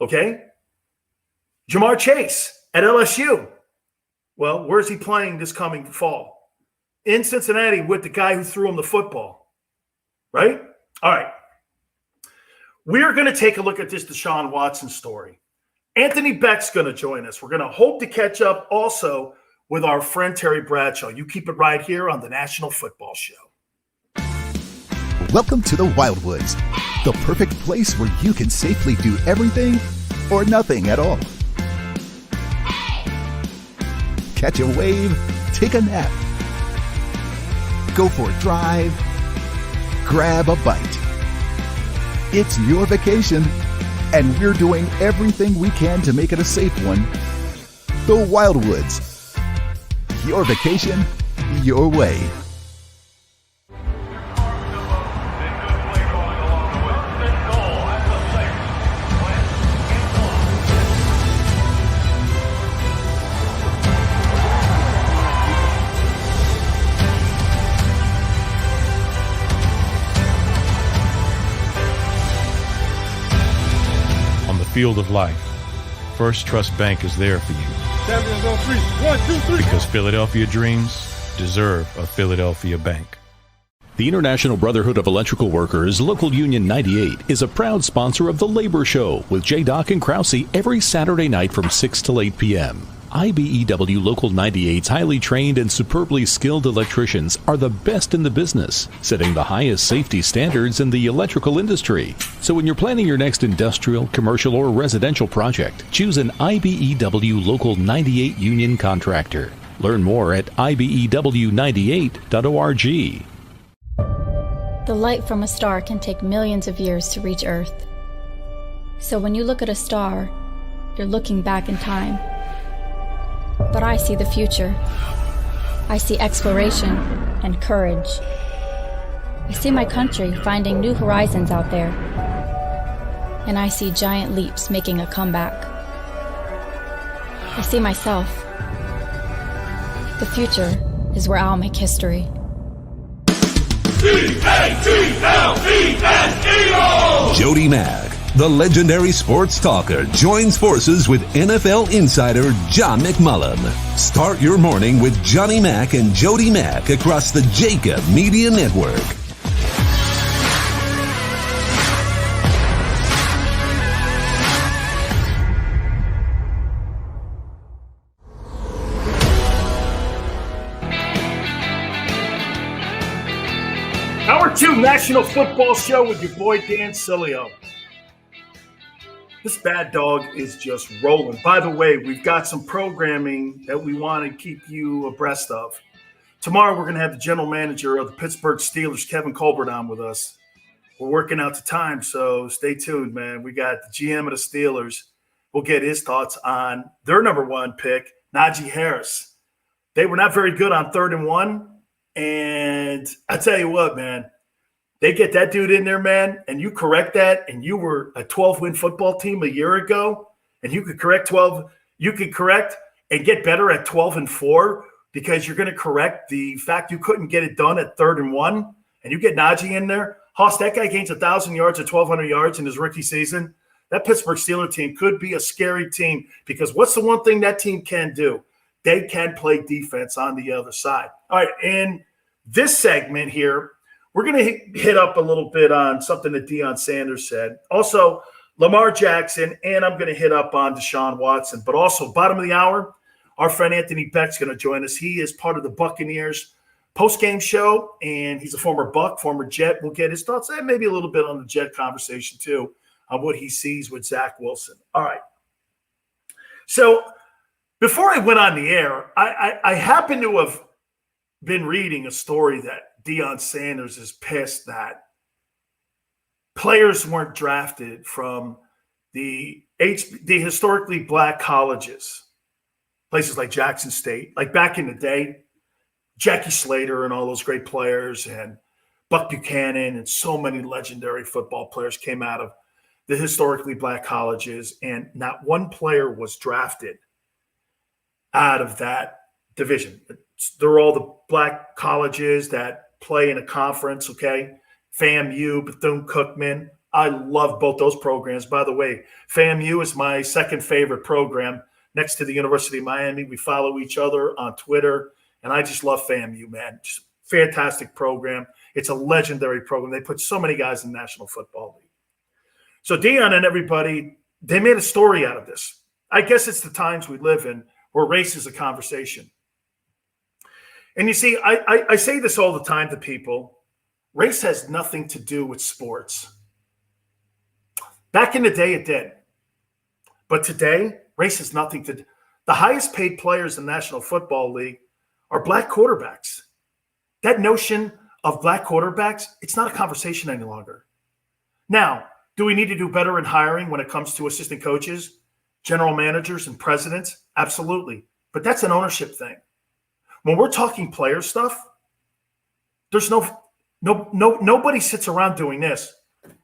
Okay? Jamar Chase at LSU. Well, where's he playing this coming fall? In Cincinnati with the guy who threw him the football. Right? All right. We're going to take a look at this Deshaun Watson story. Anthony Becht's going to join us. We're going to hope to catch up also with our friend Terry Bradshaw. You keep it right here on the National Football Show. Welcome to the Wildwoods, the perfect place where you can safely do everything or nothing at all. Catch a wave, take a nap, go for a drive, grab a bite. It's your vacation, and we're doing everything we can to make it a safe one. The Wildwoods. Your vacation, your way. field of life, First Trust Bank is there for you. Champions on three. 1, 2, 3. Because Philadelphia dreams deserve a Philadelphia bank. The International Brotherhood of Electrical Workers, Local Union 98, is a proud sponsor of The Labor Show with J. Doc and Krause every Saturday night from 6 till 8 p.m. IBEW Local 98's highly trained and superbly skilled electricians are the best in the business, setting the highest safety standards in the electrical industry. So when you're planning your next industrial, commercial, or residential project, choose an IBEW Local 98 union contractor. Learn more at ibew98.org. The light from a star can take millions of years to reach Earth. So when you look at a star, you're looking back in time. But I see the future. I see exploration and courage. I see my country finding new horizons out there. And I see giant leaps making a comeback. I see myself. The future is where I'll make history. Jody Mack, the legendary sports talker, joins forces with NFL insider John McMullen. Start your morning with Johnny Mack and Jody Mack across the JAKIB Media Network. Hour 2 National Football Show with your boy Dan Sileo. This bad dog is just rolling. By the way, we've got some programming that we want to keep you abreast of. Tomorrow, we're going to have the general manager of the Pittsburgh Steelers, Kevin Colbert, on with us. We're working out the time, so stay tuned, man. We got the GM of the Steelers. We'll get his thoughts on their number one pick, Najee Harris. They were not very good on 3rd and 1. And I tell you what, man, they get that dude in there, man, and you correct that, and you were a 12-win football team a year ago, and you could correct 12. You could correct and get better at 12 and 4 because you're going to correct the fact you couldn't get it done at 3rd and 1, and you get Najee in there. Hoss, that guy gains 1,000 yards or 1,200 yards in his rookie season. That Pittsburgh Steelers team could be a scary team because what's the one thing that team can do? They can play defense on the other side. All right, in this segment here, we're going to hit up a little bit on something that Deion Sanders said. Also, Lamar Jackson, and I'm going to hit up on Deshaun Watson. But also, bottom of the hour, our friend Anthony Becht's going to join us. He is part of the Buccaneers post-game show, and he's a former Buck, former Jet. We'll get his thoughts and maybe a little bit on the Jet conversation, too, on what he sees with Zach Wilson. All right. So before I went on the air, I happen to have been reading a story that Deion Sanders is pissed that players weren't drafted from the historically black colleges, places like Jackson State, like back in the day, Jackie Slater and all those great players and Buck Buchanan and so many legendary football players came out of the historically black colleges, and not one player was drafted out of that division. They're all the black colleges that play in a conference, okay? FAMU, Bethune-Cookman. I love both those programs. By the way, FAMU is my second favorite program next to the University of Miami. We follow each other on Twitter, and I just love FAMU, man. Just fantastic program. It's a legendary program. They put so many guys in the National Football League. So Deion and everybody, they made a story out of this. I guess it's the times we live in where race is a conversation. And you see, I say this all the time to people. Race has nothing to do with sports. Back in the day, it did. But today, race has nothing to do. The highest paid players in the National Football League are black quarterbacks. That notion of black quarterbacks, it's not a conversation any longer. Now, do we need to do better in hiring when it comes to assistant coaches, general managers, and presidents? Absolutely. But that's an ownership thing. When we're talking player stuff, there's nobody sits around doing this.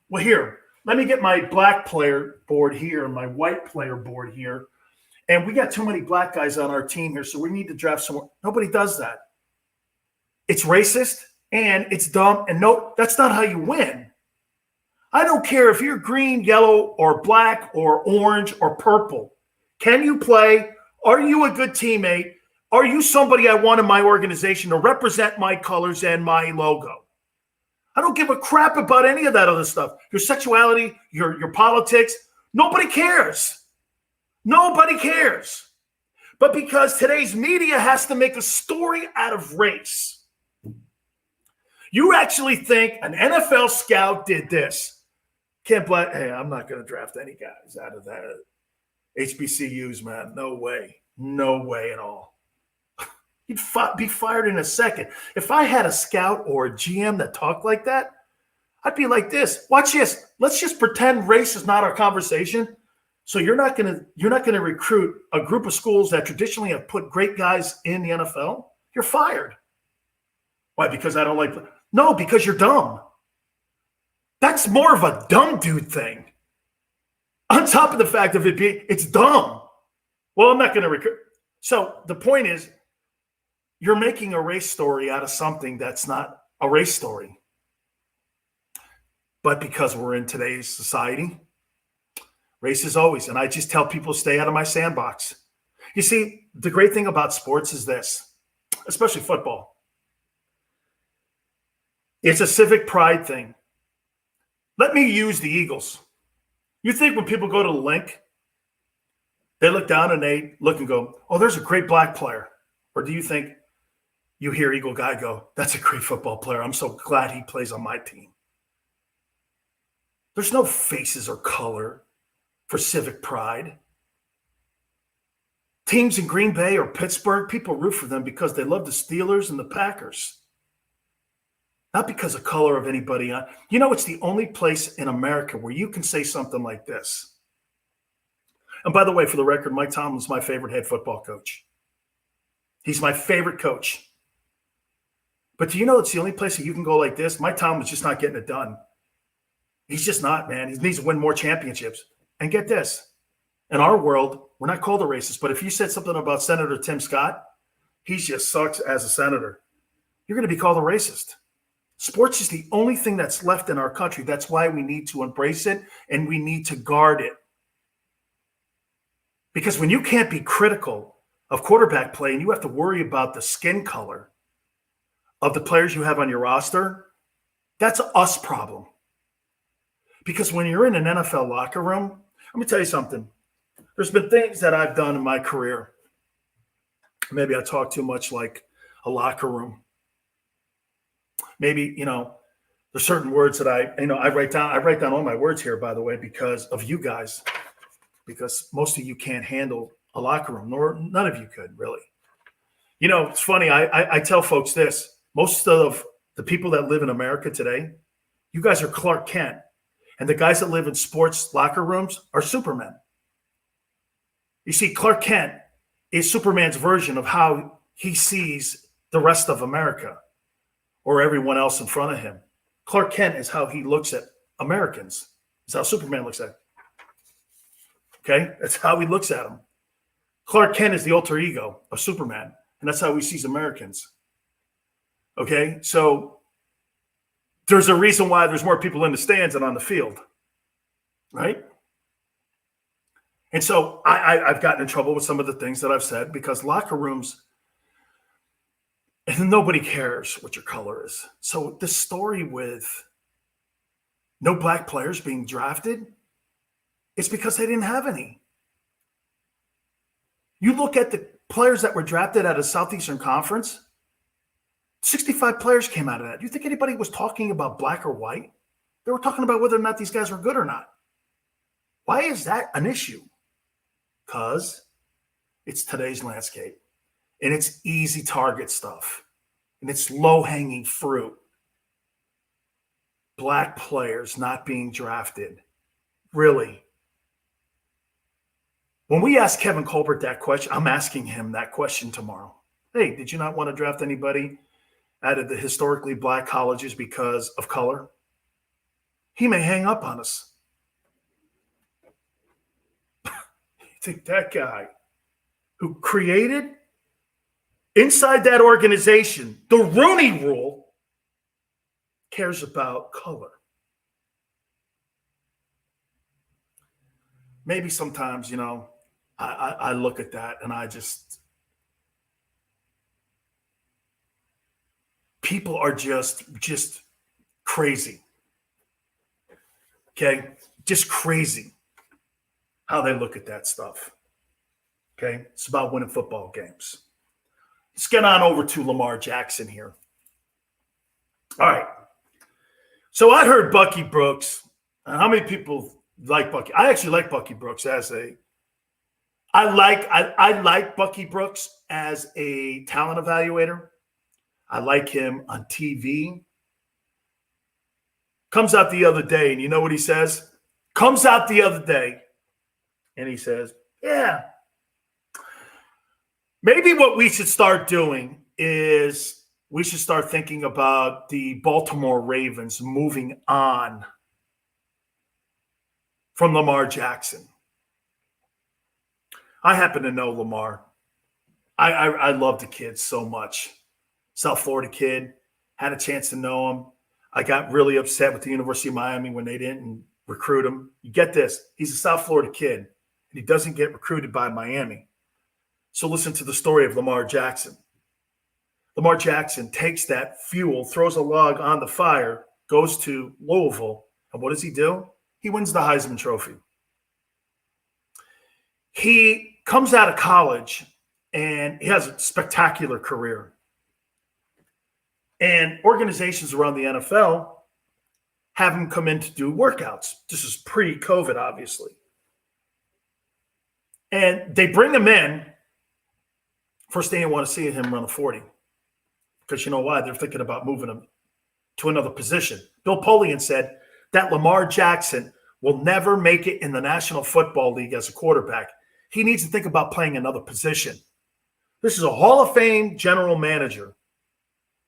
Well, here, let me get my black player board here and my white player board here. And we got too many black guys on our team here, so we need to draft someone. Nobody does that. It's racist and it's dumb. And no, that's not how you win. I don't care if you're green, yellow, or black, or orange, or purple. Can you play? Are you a good teammate? Are you somebody I want in my organization to represent my colors and my logo? I don't give a crap about any of that other stuff. Your sexuality, your politics, nobody cares. Nobody cares. But because today's media has to make a story out of race, you actually think an NFL scout did this. Can't blame, hey, I'm not going to draft any guys out of that. HBCUs, man, no way. No way at all. You'd be fired in a second. If I had a scout or a GM that talked like that, I'd be like this. Watch this. Let's just pretend race is not our conversation. So you're not gonna recruit a group of schools that traditionally have put great guys in the NFL. You're fired. Why? Because I don't like. No, because you're dumb. That's more of a dumb dude thing. On top of the fact of it being, it's dumb. Well, I'm not going to recruit. So the point is, you're making a race story out of something that's not a race story. But because we're in today's society, race is always, and I just tell people stay out of my sandbox. You see, the great thing about sports is this, especially football. It's a civic pride thing. Let me use the Eagles. You think when people go to the link, they look down and they look and go, oh, there's a great black player. Or do you think you hear Eagle guy go, that's a great football player. I'm so glad he plays on my team. There's no faces or color for civic pride. Teams in Green Bay or Pittsburgh, people root for them because they love the Steelers and the Packers. Not because of color of anybody. You know, it's the only place in America where you can say something like this. And by the way, for the record, Mike Tomlin's my favorite head football coach. He's my favorite coach. But do you know it's the only place that you can go like this? Mike Tomlin's just not getting it done. He's just not, man. He needs to win more championships. And get this. In our world, we're not called a racist, but if you said something about Senator Tim Scott, he just sucks as a senator. You're going to be called a racist. Sports is the only thing that's left in our country. That's why we need to embrace it and we need to guard it. Because when you can't be critical of quarterback play and you have to worry about the skin color of the players you have on your roster, that's an us problem. Because when you're in an NFL locker room, let me tell you something. There's been things that I've done in my career. Maybe I talk too much like a locker room. Maybe, there's certain words that I write down. I write down all my words here, by the way, because of you guys, because most of you can't handle a locker room, nor none of you could really. It's funny. I tell folks this. Most of the people that live in America today, you guys are Clark Kent. And the guys that live in sports locker rooms are Supermen. You see, Clark Kent is Superman's version of how he sees the rest of America or everyone else in front of him. Clark Kent is how he looks at Americans. It's how Superman looks at them. Okay? That's how he looks at them. Clark Kent is the alter ego of Superman, and that's how he sees Americans. Okay? So there's a reason why there's more people in the stands than on the field, right? And so I've gotten in trouble with some of the things that I've said because locker rooms, and nobody cares what your color is. So this story with no black players being drafted, it's because they didn't have any. You look at the players that were drafted out of Southeastern Conference, 65 players came out of that. You think anybody was talking about black or white? They were talking about whether or not these guys were good or not. Why is that an issue? Because it's today's landscape. And it's easy target stuff. And it's low-hanging fruit. Black players not being drafted. Really. When we ask Kevin Colbert that question, I'm asking him that question tomorrow. Hey, did you not want to draft anybody out of the historically black colleges because of color? He may hang up on us. You think that guy who created inside that organization the Rooney Rule cares about color? maybe sometimes, I look at that and people are just crazy. Okay? Just crazy how they look at that stuff. Okay? It's about winning football games. Let's get on over to Lamar Jackson here. All right. So I heard Bucky Brooks. How many people like Bucky? I actually like Bucky Brooks I like Bucky Brooks as a talent evaluator. I like him on TV. Comes out the other day, and you know what he says? Comes out the other day, and he says, yeah, maybe what we should start doing is we should start thinking about the Baltimore Ravens moving on from Lamar Jackson. I happen to know Lamar. I love the kid so much. South Florida kid, had a chance to know him. I got really upset with the University of Miami when they didn't recruit him. You get this. He's a South Florida kid, and he doesn't get recruited by Miami. So listen to the story of Lamar Jackson. Lamar Jackson takes that fuel, throws a log on the fire, goes to Louisville, and what does he do? He wins the Heisman Trophy. He comes out of college, and he has a spectacular career. And organizations around the NFL have him come in to do workouts. This is pre-COVID, obviously. And they bring him in. First thing you want to see him run a 40. Because you know why? They're thinking about moving him to another position. Bill Polian said that Lamar Jackson will never make it in the National Football League as a quarterback. He needs to think about playing another position. This is a Hall of Fame general manager,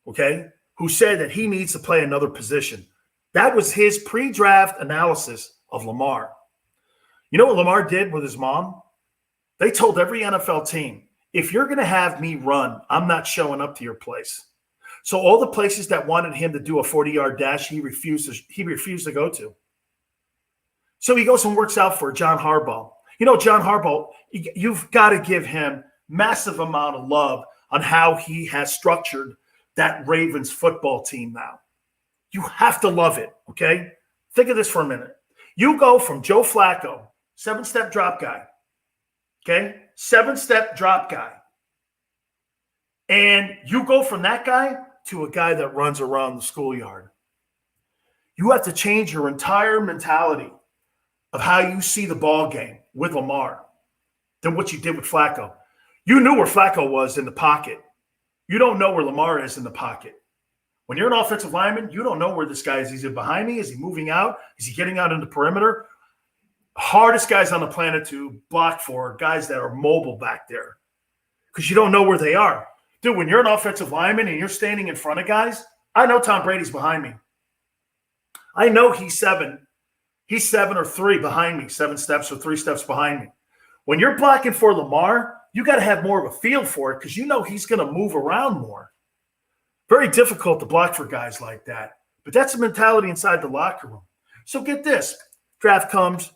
okay, who said that he needs to play another position. That was his pre-draft analysis of Lamar. You know what Lamar did with his mom? They told every NFL team, if you're going to have me run, I'm not showing up to your place. So all the places that wanted him to do a 40-yard dash, he refused to go to. So he goes and works out for John Harbaugh. You know, John Harbaugh, you've got to give him massive amount of love on how he has structured that Ravens football team now. You have to love it, okay? Think of this for a minute. You go from Joe Flacco, 7-step drop guy, okay? 7-step drop guy. And you go from that guy to a guy that runs around the schoolyard. You have to change your entire mentality of how you see the ball game with Lamar than what you did with Flacco. You knew where Flacco was in the pocket. You don't know where Lamar is in the pocket. When you're an offensive lineman, you don't know where this guy is. Is he behind me? Is he moving out? Is he getting out in the perimeter? Hardest guys on the planet to block for are guys that are mobile back there because you don't know where they are. Dude, when you're an offensive lineman and you're standing in front of guys, I know Tom Brady's behind me. I know he's 7. He's 7 or 3 behind me, 7 steps or 3 steps behind me. When you're blocking for Lamar, you got to have more of a feel for it because you know he's going to move around more. Very difficult to block for guys like that. But that's the mentality inside the locker room. So get this. Draft comes.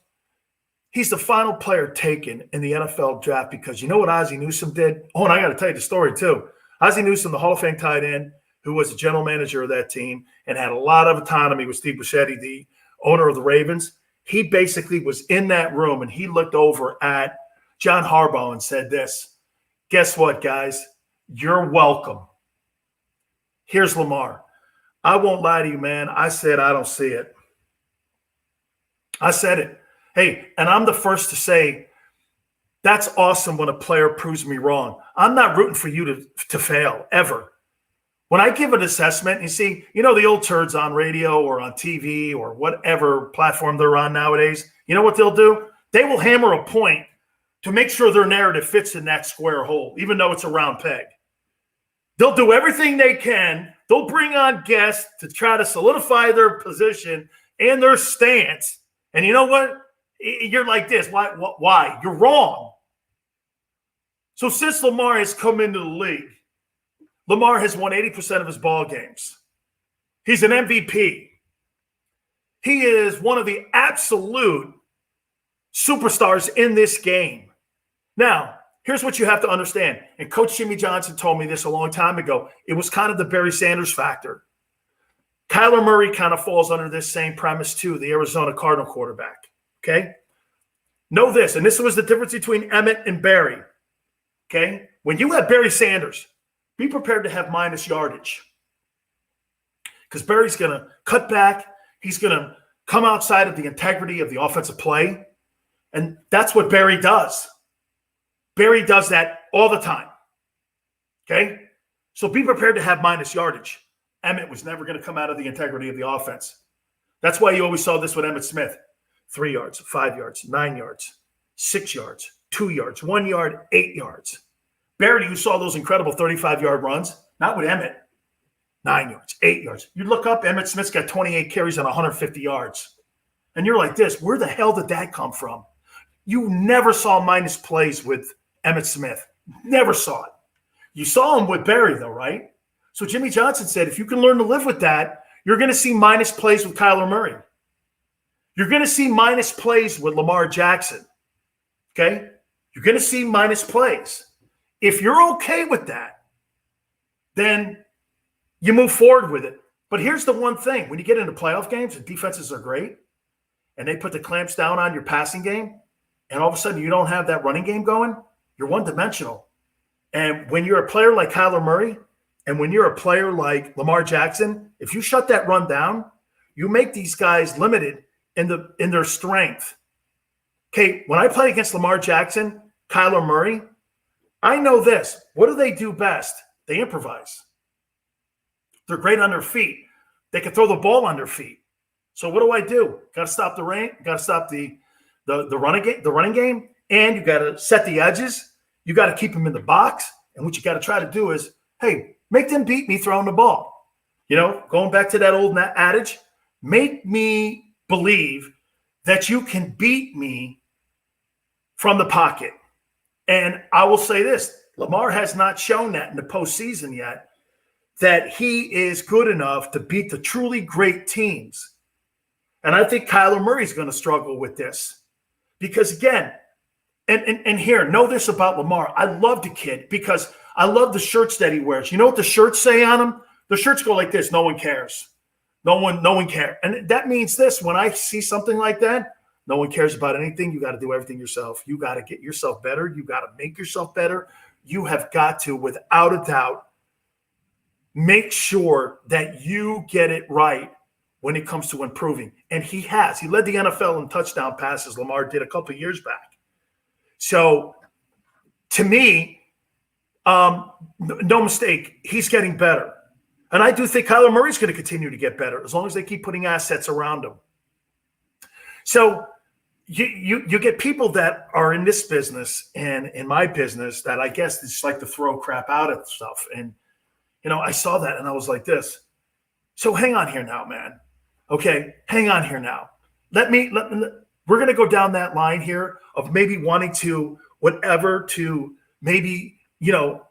He's the final player taken in the NFL draft because you know what Ozzie Newsome did? Oh, and I got to tell you the story too. Ozzie Newsome, the Hall of Fame tight end, who was the general manager of that team and had a lot of autonomy with Steve Buscemi, the owner of the Ravens. He basically was in that room and he looked over at John Harbaugh and said this, guess what, guys? You're welcome. Here's Lamar. I won't lie to you, man. I said I don't see it. I said it. Hey, and I'm the first to say that's awesome when a player proves me wrong. I'm not rooting for you to fail, ever. When I give an assessment, you see, you know the old turds on radio or on TV or whatever platform they're on nowadays, you know what they'll do? They will hammer a point to make sure their narrative fits in that square hole, even though it's a round peg. They'll do everything they can. They'll bring on guests to try to solidify their position and their stance. And you know what? You're like this. Why? You're wrong. So since Lamar has come into the league, Lamar has won 80% of his ball games. He's an MVP. He is one of the absolute superstars in this game. Now, here's what you have to understand. And Coach Jimmy Johnson told me this a long time ago. It was kind of the Barry Sanders factor. Kyler Murray kind of falls under this same premise too, the Arizona Cardinal quarterback. Okay? Know this, and this was the difference between Emmett and Barry. Okay? When you have Barry Sanders, be prepared to have minus yardage. Because Barry's going to cut back. He's going to come outside of the integrity of the offensive play. And that's what Barry does. Barry does that all the time. Okay? So be prepared to have minus yardage. Emmett was never going to come out of the integrity of the offense. That's why you always saw this with Emmitt Smith. 3 yards, 5 yards, 9 yards, 6 yards, 2 yards, 1 yard, 8 yards. Barry, you saw those incredible 35-yard runs. Not with Emmett. 9 yards, 8 yards. You look up, Emmitt Smith's got 28 carries and 150 yards. And you're like this, where the hell did that come from? You never saw minus plays with Emmitt Smith. Never saw it. You saw him with Barry, though, right? So Jimmy Johnson said, if you can learn to live with that, you're going to see minus plays with Kyler Murray. You're going to see minus plays with Lamar Jackson. Okay? You're going to see minus plays. If you're okay with that, then you move forward with it. But here's the one thing. When you get into playoff games, the defenses are great, and they put the clamps down on your passing game, and all of a sudden you don't have that running game going, you're one-dimensional. And when you're a player like Kyler Murray, and when you're a player like Lamar Jackson, if you shut that run down, you make these guys limited in their strength. Okay, when I play against Lamar Jackson, Kyler Murray, I know this. What do they do best? They improvise. They're great on their feet. They can throw the ball on their feet. So what do? Got to stop the rain. Got to stop the running game, and you got to set the edges. You got to keep them in the box. And what you got to try to do is, hey, make them beat me throwing the ball. You know, going back to that old adage, make me believe that you can beat me from the pocket. And I will say this, Lamar has not shown that in the postseason yet, that he is good enough to beat the truly great teams. And I think Kyler Murray's going to struggle with this. Because again, and here, know this about Lamar. I love the kid because I love the shirts that he wears. You know what the shirts say on him? The shirts go like this: no one cares. No one cares. And that means this: when I see something like that, no one cares about anything. You got to do everything yourself. You got to get yourself better. You got to make yourself better. You have got to, without a doubt, make sure that you get it right when it comes to improving. And he has. He led the NFL in touchdown passes, Lamar did a couple of years back. So, to me, no mistake, he's getting better. And I do think Kyler Murray's going to continue to get better as long as they keep putting assets around him. So, you get people that are in this business and in my business that I guess just like to throw crap out at stuff. And, you know, I saw that and I was like this. So hang on here now, man. Okay, hang on here now. We're going to go down that line here of maybe wanting to whatever to maybe, you know,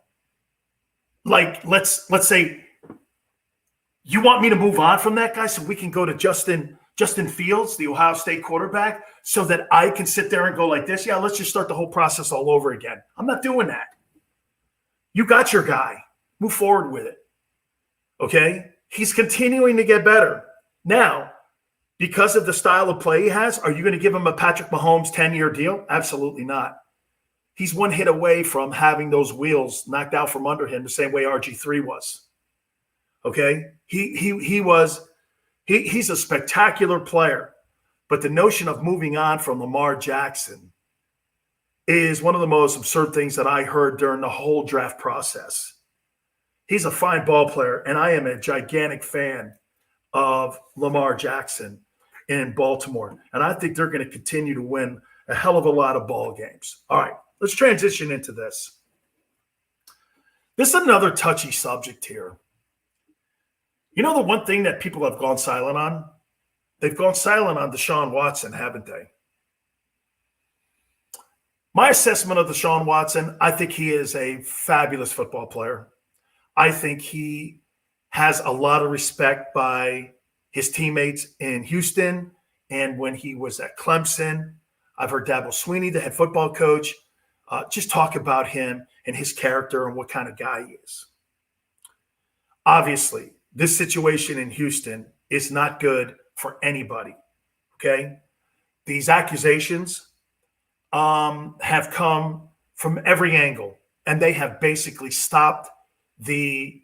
like let's say you want me to move on from that guy so we can go to Justin Fields, the Ohio State quarterback, so that I can sit there and go like this. Yeah, let's just start the whole process all over again. I'm not doing that. You got your guy. Move forward with it. Okay? He's continuing to get better. Now, because of the style of play he has, are you going to give him a Patrick Mahomes 10-year deal? Absolutely not. He's one hit away from having those wheels knocked out from under him the same way RG3 was. Okay? He's a spectacular player. But the notion of moving on from Lamar Jackson is one of the most absurd things that I heard during the whole draft process. He's a fine ball player, and I am a gigantic fan of Lamar Jackson in Baltimore. And I think they're going to continue to win a hell of a lot of ball games. All right, let's transition into this. This is another touchy subject here. You know the one thing that people have gone silent on? They've gone silent on Deshaun Watson, haven't they? My assessment of Deshaun Watson, I think he is a fabulous football player. I think he has a lot of respect by his teammates in Houston and when he was at Clemson. I've heard Dabo Swinney, the head football coach, just talk about him and his character and what kind of guy he is. Obviously, this situation in Houston is not good for anybody, okay? These accusations have come from every angle, and they have basically stopped the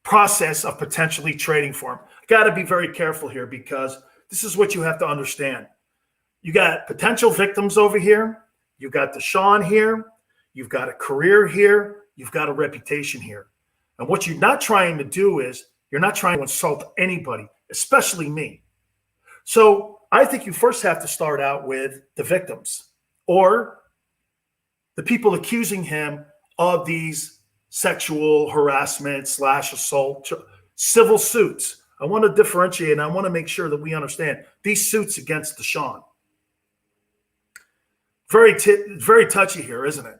process of potentially trading for him. Got to be very careful here because this is what you have to understand. You got potential victims over here. You got Deshaun here. You've got a career here. You've got a reputation here. And what you're not trying to do is you're not trying to insult anybody, especially me. So I think you first have to start out with the victims or the people accusing him of these sexual harassment / assault, civil suits. I want to differentiate, and I want to make sure that we understand these suits against Deshaun. Very touchy here, isn't it?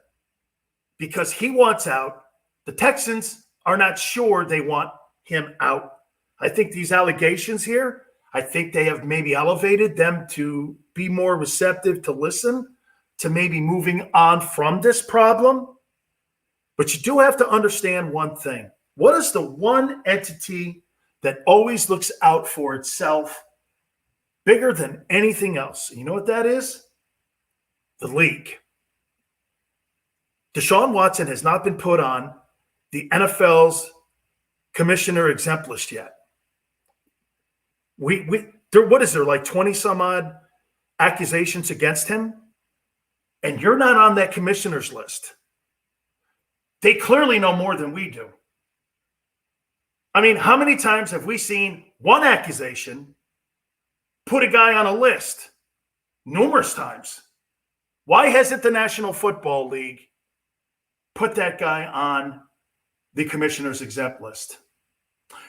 Because he wants out. The Texans are not sure they want him out. I think these allegations here, I think they have maybe elevated them to be more receptive to listen, to maybe moving on from this problem. But you do have to understand one thing. What is the one entity that always looks out for itself bigger than anything else? You know what that is? The league. Deshaun Watson has not been put on the NFL's commissioner exempt list yet. What is there, like 20 some odd accusations against him? And you're not on that commissioner's list. They clearly know more than we do. I mean, how many times have we seen one accusation put a guy on a list? Numerous times. Why hasn't the National Football League put that guy on the commissioner's exempt list?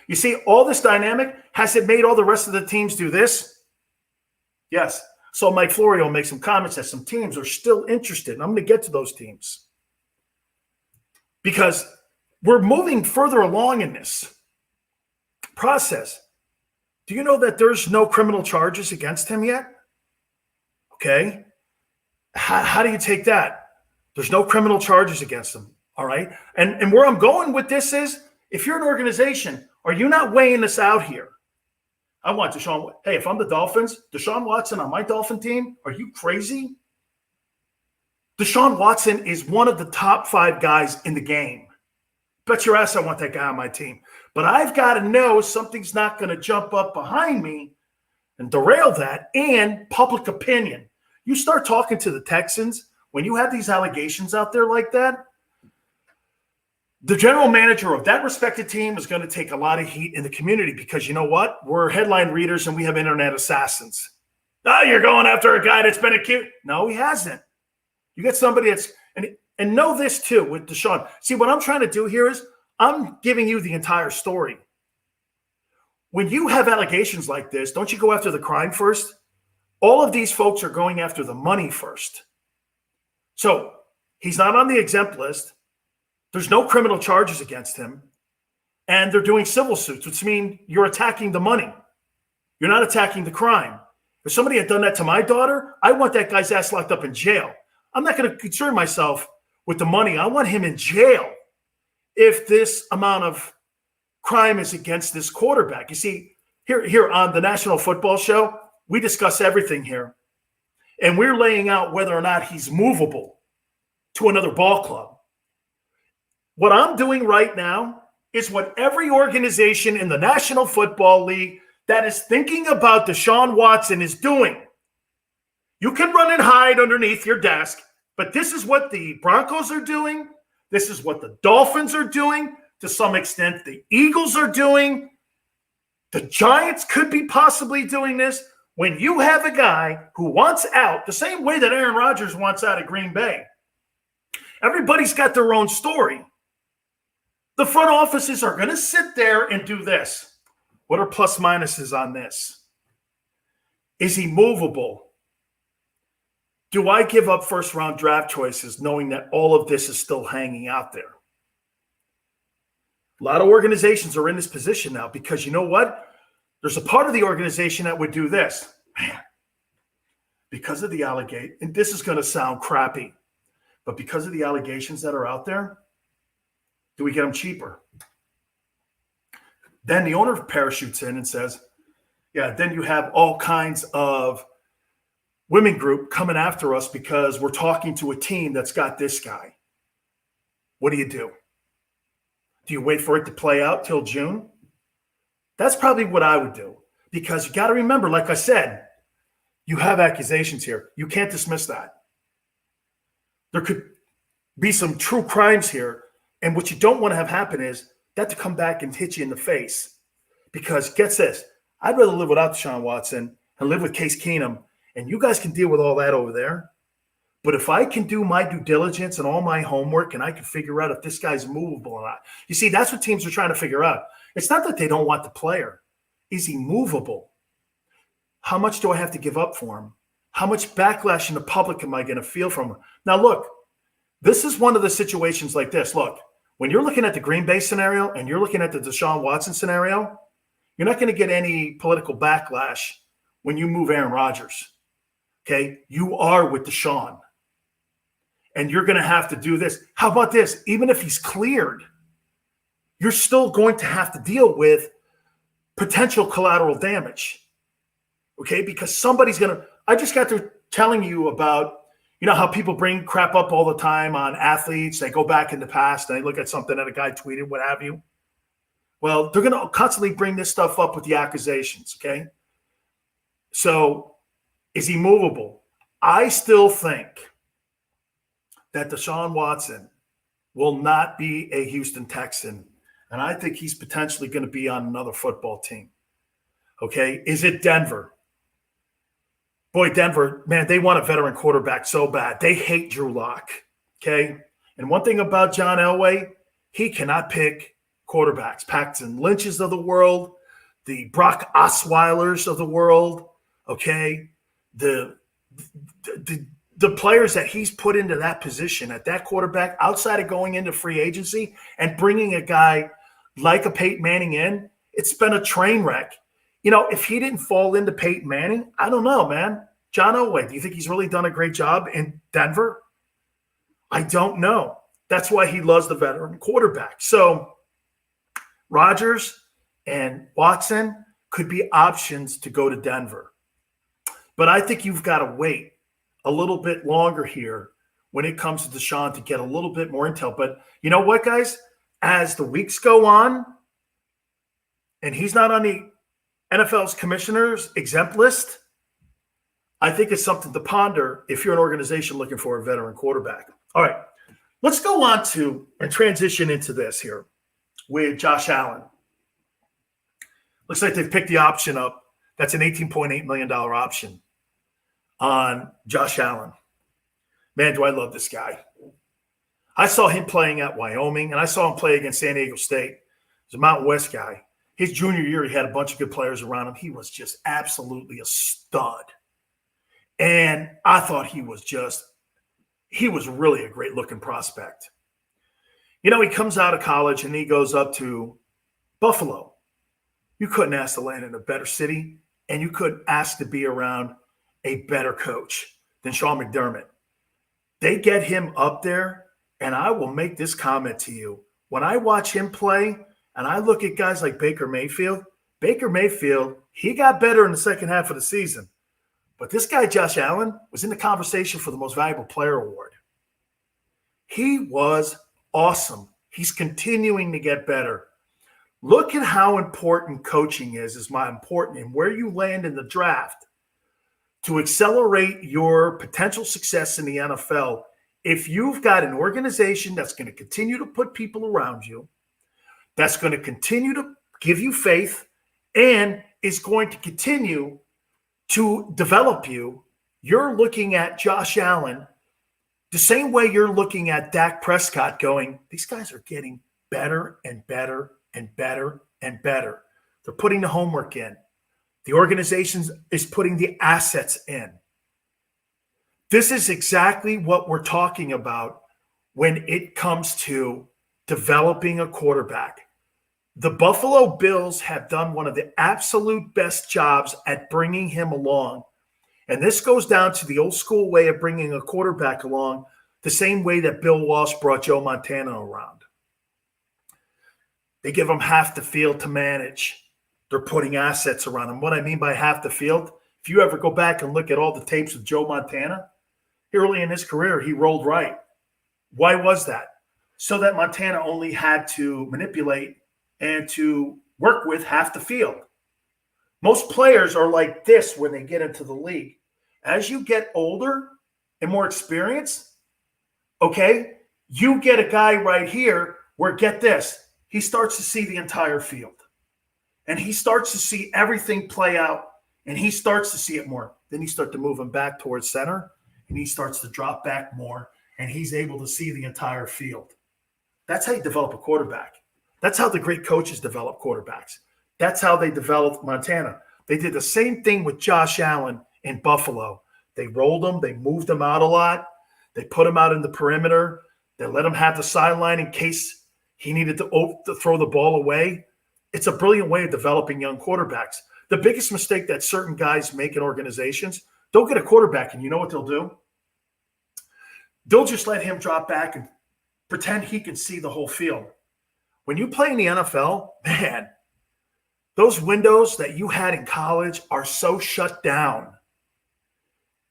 You see, all this dynamic, has it made all the rest of the teams do this? Yes. So Mike Florio makes some comments that some teams are still interested, and I'm going to get to those teams. Because we're moving further along in this process. Do you know that there's no criminal charges against him yet? Okay. How do you take that? There's no criminal charges against him. All right. And where I'm going with this is, if you're an organization, are you not weighing this out here? I want Deshaun. Hey, if I'm the Dolphins, Deshaun Watson on my Dolphin team, are you crazy? Deshaun Watson is one of the top 5 guys in the game. Bet your ass I want that guy on my team. But I've got to know something's not going to jump up behind me and derail that, and public opinion. You start talking to the Texans, when you have these allegations out there like that, the general manager of that respected team is going to take a lot of heat in the community because you know what? We're headline readers and we have internet assassins. Oh, you're going after a guy that's been accused. No, he hasn't. You get somebody that's – and know this too with Deshaun. See, what I'm trying to do here is I'm giving you the entire story. When you have allegations like this, don't you go after the crime first? All of these folks are going after the money first. So he's not on the exempt list. There's no criminal charges against him. And they're doing civil suits, which means you're attacking the money. You're not attacking the crime. If somebody had done that to my daughter, I want that guy's ass locked up in jail. I'm not going to concern myself with the money. I want him in jail if this amount of crime is against this quarterback. You see, here on the National Football Show, we discuss everything here. And we're laying out whether or not he's movable to another ball club. What I'm doing right now is what every organization in the National Football League that is thinking about Deshaun Watson is doing. You can run and hide underneath your desk, but this is what the Broncos are doing. This is what the Dolphins are doing. To some extent, the Eagles are doing. The Giants could be possibly doing this. When you have a guy who wants out, the same way that Aaron Rodgers wants out of Green Bay, everybody's got their own story. The front offices are going to sit there and do this. What are plus minuses on this? Is he movable? Do I give up first-round draft choices knowing that all of this is still hanging out there? A lot of organizations are in this position now because you know what? There's a part of the organization that would do this. Man, because of the allegation, and this is going to sound crappy, but because of the allegations that are out there, do we get them cheaper? Then the owner parachutes in and says, yeah, then you have all kinds of women group coming after us because we're talking to a team that's got this guy. What do? Do you wait for it to play out till June? That's probably what I would do, because you got to remember, like I said, you have accusations here. You can't dismiss that. There could be some true crimes here. And what you don't want to have happen is that to come back and hit you in the face. Because get this, I'd rather live without Deshaun Watson and live with Case Keenum, and you guys can deal with all that over there. But if I can do my due diligence and all my homework and I can figure out if this guy's movable or not. You see, that's what teams are trying to figure out. It's not that they don't want the player. Is he movable? How much do I have to give up for him? How much backlash in the public am I going to feel from him? Now, look, this is one of the situations like this. Look, when you're looking at the Green Bay scenario and you're looking at the Deshaun Watson scenario, you're not going to get any political backlash when you move Aaron Rodgers. Okay? You are with Deshaun. And you're going to have to do this. How about this? Even if he's cleared, you're still going to have to deal with potential collateral damage. Okay? Because somebody's going to – I just got through telling you about, you know, how people bring crap up all the time on athletes. They go back in the past and they look at something that a guy tweeted, what have you. Well, they're going to constantly bring this stuff up with the accusations, okay? So is he movable? I still think that Deshaun Watson will not be a Houston Texan, and I think he's potentially going to be on another football team, okay? Is it Denver? Boy, Denver, man, they want a veteran quarterback so bad. They hate Drew Lock, okay? And one thing about John Elway, he cannot pick quarterbacks. Paxton Lynch's of the world, the Brock Osweilers of the world, okay? The players that he's put into that position at that quarterback outside of going into free agency and bringing a guy like a Peyton Manning in, it's been a train wreck. You know, if he didn't fall into Peyton Manning, I don't know, man. John Elway, do you think he's really done a great job in Denver? I don't know. That's why he loves the veteran quarterback. So Rodgers and Watson could be options to go to Denver. But I think you've got to wait a little bit longer here when it comes to Deshaun to get a little bit more intel. But you know what, guys? As the weeks go on, and he's not on the NFL's commissioners exempt list, I think it's something to ponder if you're an organization looking for a veteran quarterback. All right, let's go on to and transition into this here with Josh Allen. Looks like they've picked the option up. That's an $18.8 million option on Josh Allen. Man, do I love this guy. I saw him playing at Wyoming, and I saw him play against San Diego State. He's a Mountain West guy. His junior year, he had a bunch of good players around him. He was just absolutely a stud. And I thought he was really a great-looking prospect. You know, he comes out of college, and he goes up to Buffalo. You couldn't ask to land in a better city, and you couldn't ask to be around a better coach than Sean McDermott. They get him up there, and I will make this comment to you. When I watch him play, and I look at guys like Baker Mayfield, he got better in the second half of the season. But this guy, Josh Allen, was in the conversation for the Most Valuable Player Award. He was awesome. He's continuing to get better. Look at how important coaching is my important, and where you land in the draft to accelerate your potential success in the NFL. If you've got an organization that's going to continue to put people around you, that's going to continue to give you faith, and is going to continue to develop you, you're looking at Josh Allen the same way you're looking at Dak Prescott going, these guys are getting better and better and better and better. They're putting the homework in. The organization is putting the assets in. This is exactly what we're talking about when it comes to developing a quarterback. The Buffalo Bills have done one of the absolute best jobs at bringing him along. And this goes down to the old school way of bringing a quarterback along, the same way that Bill Walsh brought Joe Montana around. They give him half the field to manage. They're putting assets around him. What I mean by half the field, if you ever go back and look at all the tapes of Joe Montana, early in his career, he rolled right. Why was that? So that Montana only had to manipulate and to work with half the field. Most players are like this when they get into the league. As you get older and more experienced, okay, you get a guy right here where, get this, he starts to see the entire field. And he starts to see everything play out, and he starts to see it more. Then you start to move him back towards center, and he starts to drop back more, and he's able to see the entire field. That's how you develop a quarterback. That's how the great coaches develop quarterbacks. That's how they developed Montana. They did the same thing with Josh Allen in Buffalo. They rolled him. They moved him out a lot. They put him out in the perimeter. They let him have the sideline in case he needed to throw the ball away. It's a brilliant way of developing young quarterbacks. The biggest mistake that certain guys make in organizations, they'll get a quarterback, and you know what they'll do? They'll just let him drop back and pretend he can see the whole field. When you play in the NFL, man, those windows that you had in college are so shut down.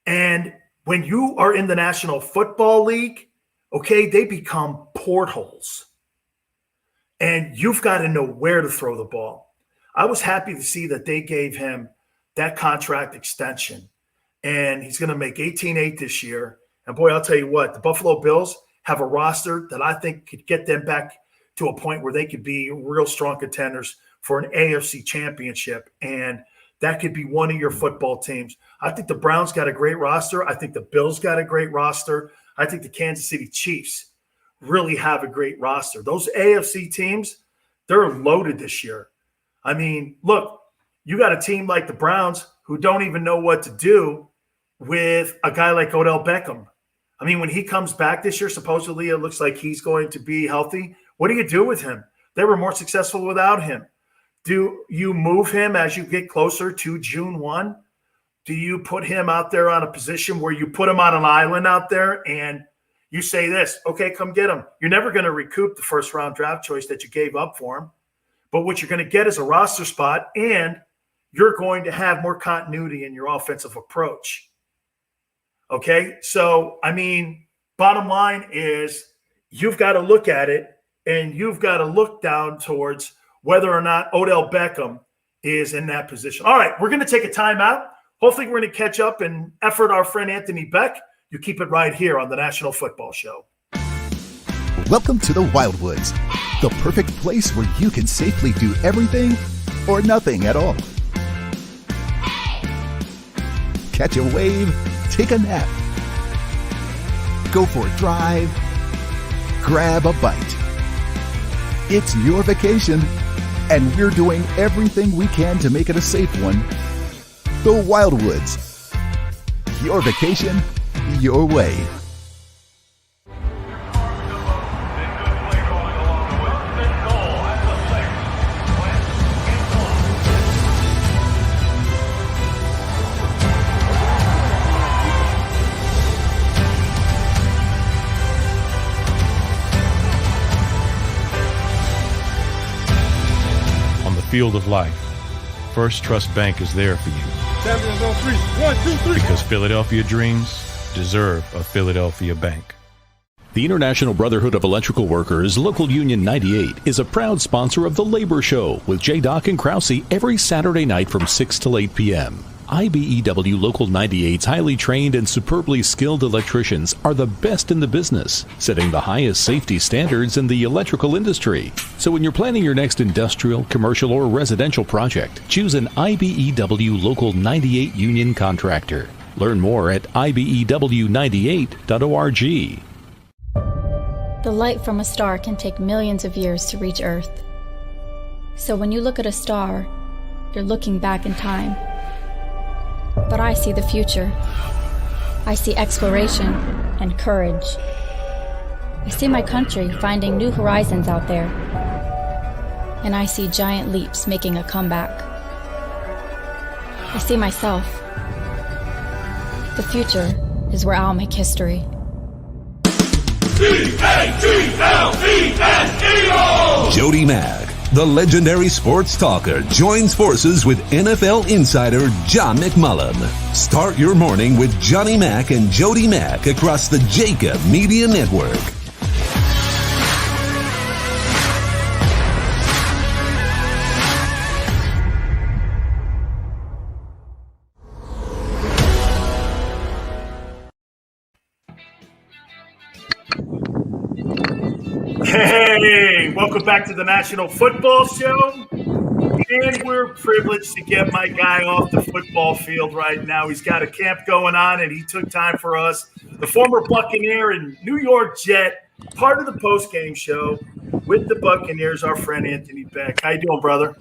And when you are in the National Football League, okay, they become portholes. And you've got to know where to throw the ball. I was happy to see that they gave him that contract extension. And he's going to make $18.8 this year. And boy, I'll tell you what, the Buffalo Bills have a roster that I think could get them back to a point where they could be real strong contenders for an AFC championship. And that could be one of your football teams. I think the Browns got a great roster. I think the Bills got a great roster. I think the Kansas City Chiefs really have a great roster. Those AFC teams, they're loaded this year. I mean, look, you got a team like the Browns who don't even know what to do with a guy like Odell Beckham. I mean, when he comes back this year, supposedly it looks like he's going to be healthy. What do you do with him? They were more successful without him. Do you move him as you get closer to June 1? Do you put him out there on a position where you put him on an island out there and you say this, okay, come get him. You're never going to recoup the first-round draft choice that you gave up for him. But what you're going to get is a roster spot, and you're going to have more continuity in your offensive approach. Okay? So, I mean, bottom line is you've got to look at it, and you've got to look down towards whether or not Odell Beckham is in that position. All right, we're going to take a timeout. Hopefully we're going to catch up and effort our friend Anthony Becht. You keep it right here on the National Football Show. Welcome to the Wildwoods, the perfect place where you can safely do everything or nothing at all. Catch a wave, take a nap, go for a drive, grab a bite. It's your vacation, and we're doing everything we can to make it a safe one. The Wildwoods, your vacation, your way. On the field of life, First Trust Bank is there for you. Champions on three. 1, 2, 3. Because Philadelphia dreams deserve a Philadelphia bank. The International Brotherhood of Electrical Workers, Local Union 98, is a proud sponsor of The Labor Show with J. and Krause every Saturday night from 6 till 8 p.m. IBEW Local 98's highly trained and superbly skilled electricians are the best in the business, setting the highest safety standards in the electrical industry. So when you're planning your next industrial, commercial, or residential project, choose an IBEW Local 98 union contractor. Learn more at IBEW98.org. The light from a star can take millions of years to reach Earth. So when you look at a star, you're looking back in time. But I see the future. I see exploration and courage. I see my country finding new horizons out there. And I see giant leaps making a comeback. I see myself. The future is where I'll make history. Jody Mack, the legendary sports talker, joins forces with NFL insider John McMullen. Start your morning with Johnny Mack and Jody Mack across the JAKIB Media Network. Hey, welcome back to the National Football Show. And we're privileged to get my guy off the football field right now. He's got a camp going on, and he took time for us. The former Buccaneer and New York Jet, part of the post-game show with the Buccaneers, our friend Anthony Becht. How you doing, brother?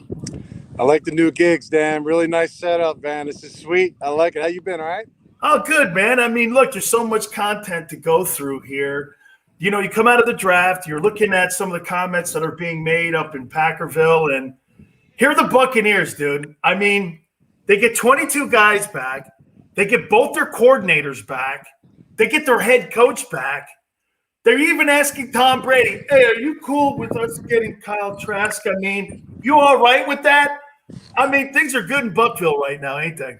I like the new gigs, Dan. Really nice setup, man. This is sweet. I like it. How you been, all right? Oh, good, man. I mean, look, there's so much content to go through here. You know, you come out of the draft, you're looking at some of the comments that are being made up in Packerville, and here are the Buccaneers, dude. I mean, they get 22 guys back. They get both their coordinators back. They get their head coach back. They're even asking Tom Brady, hey, are you cool with us getting Kyle Trask? I mean, you all right with that? I mean, things are good in Buckville right now, ain't they?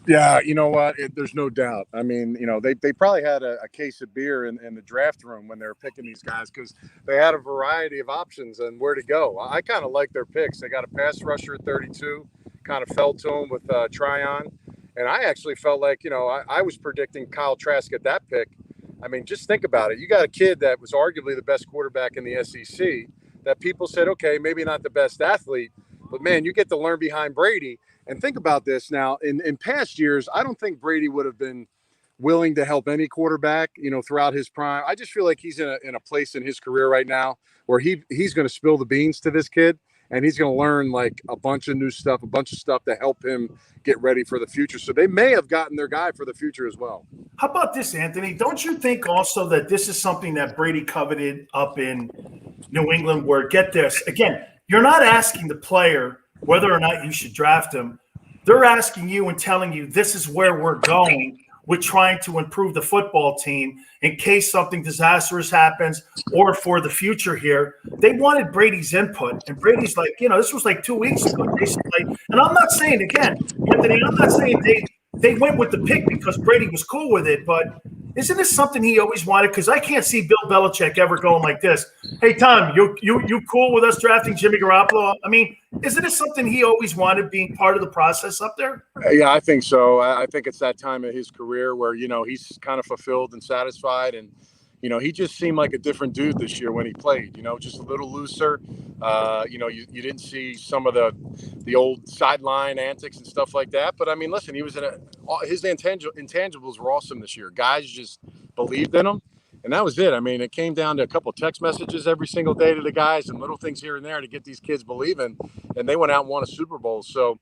Yeah, you know what? There's no doubt. I mean, you know, they probably had a case of beer in the draft room when they were picking these guys because they had a variety of options and where to go. I kind of like their picks. They got a pass rusher at 32, kind of fell to him with Tryon. And I actually felt like, you know, I was predicting Kyle Trask at that pick. I mean, just think about it. You got a kid that was arguably the best quarterback in the SEC that people said, okay, maybe not the best athlete, but, man, you get to learn behind Brady. And think about this now. In past years, I don't think Brady would have been willing to help any quarterback, you know, throughout his prime. I just feel like he's in a place in his career right now where he's going to spill the beans to this kid, and he's going to learn like a bunch of new stuff, a bunch of stuff to help him get ready for the future. So they may have gotten their guy for the future as well. How about this, Anthony? Don't you think also that this is something that Brady coveted up in New England where, get this, again, you're not asking the player whether or not you should draft him. They're asking you and telling you this is where we're going with trying to improve the football team in case something disastrous happens or for the future here. They wanted Brady's input. And Brady's like, you know, this was like 2 weeks ago, basically. And I'm not saying, again, Anthony, I'm not saying they went with the pick because Brady was cool with it, but isn't this something he always wanted? Because I can't see Bill Belichick ever going like this. Hey, Tom, you cool with us drafting Jimmy Garoppolo? I mean, isn't it something he always wanted being part of the process up there? Yeah, I think so. I think it's that time of his career where, you know, he's kind of fulfilled and satisfied. And, you know, he just seemed like a different dude this year when he played, you know, just a little looser. You know, you didn't see some of the old sideline antics and stuff like that. But, I mean, listen, he was his intangibles were awesome this year. Guys just believed in him. And that was it. I mean, it came down to a couple of text messages every single day to the guys and little things here and there to get these kids believing. And they went out and won a Super Bowl. So,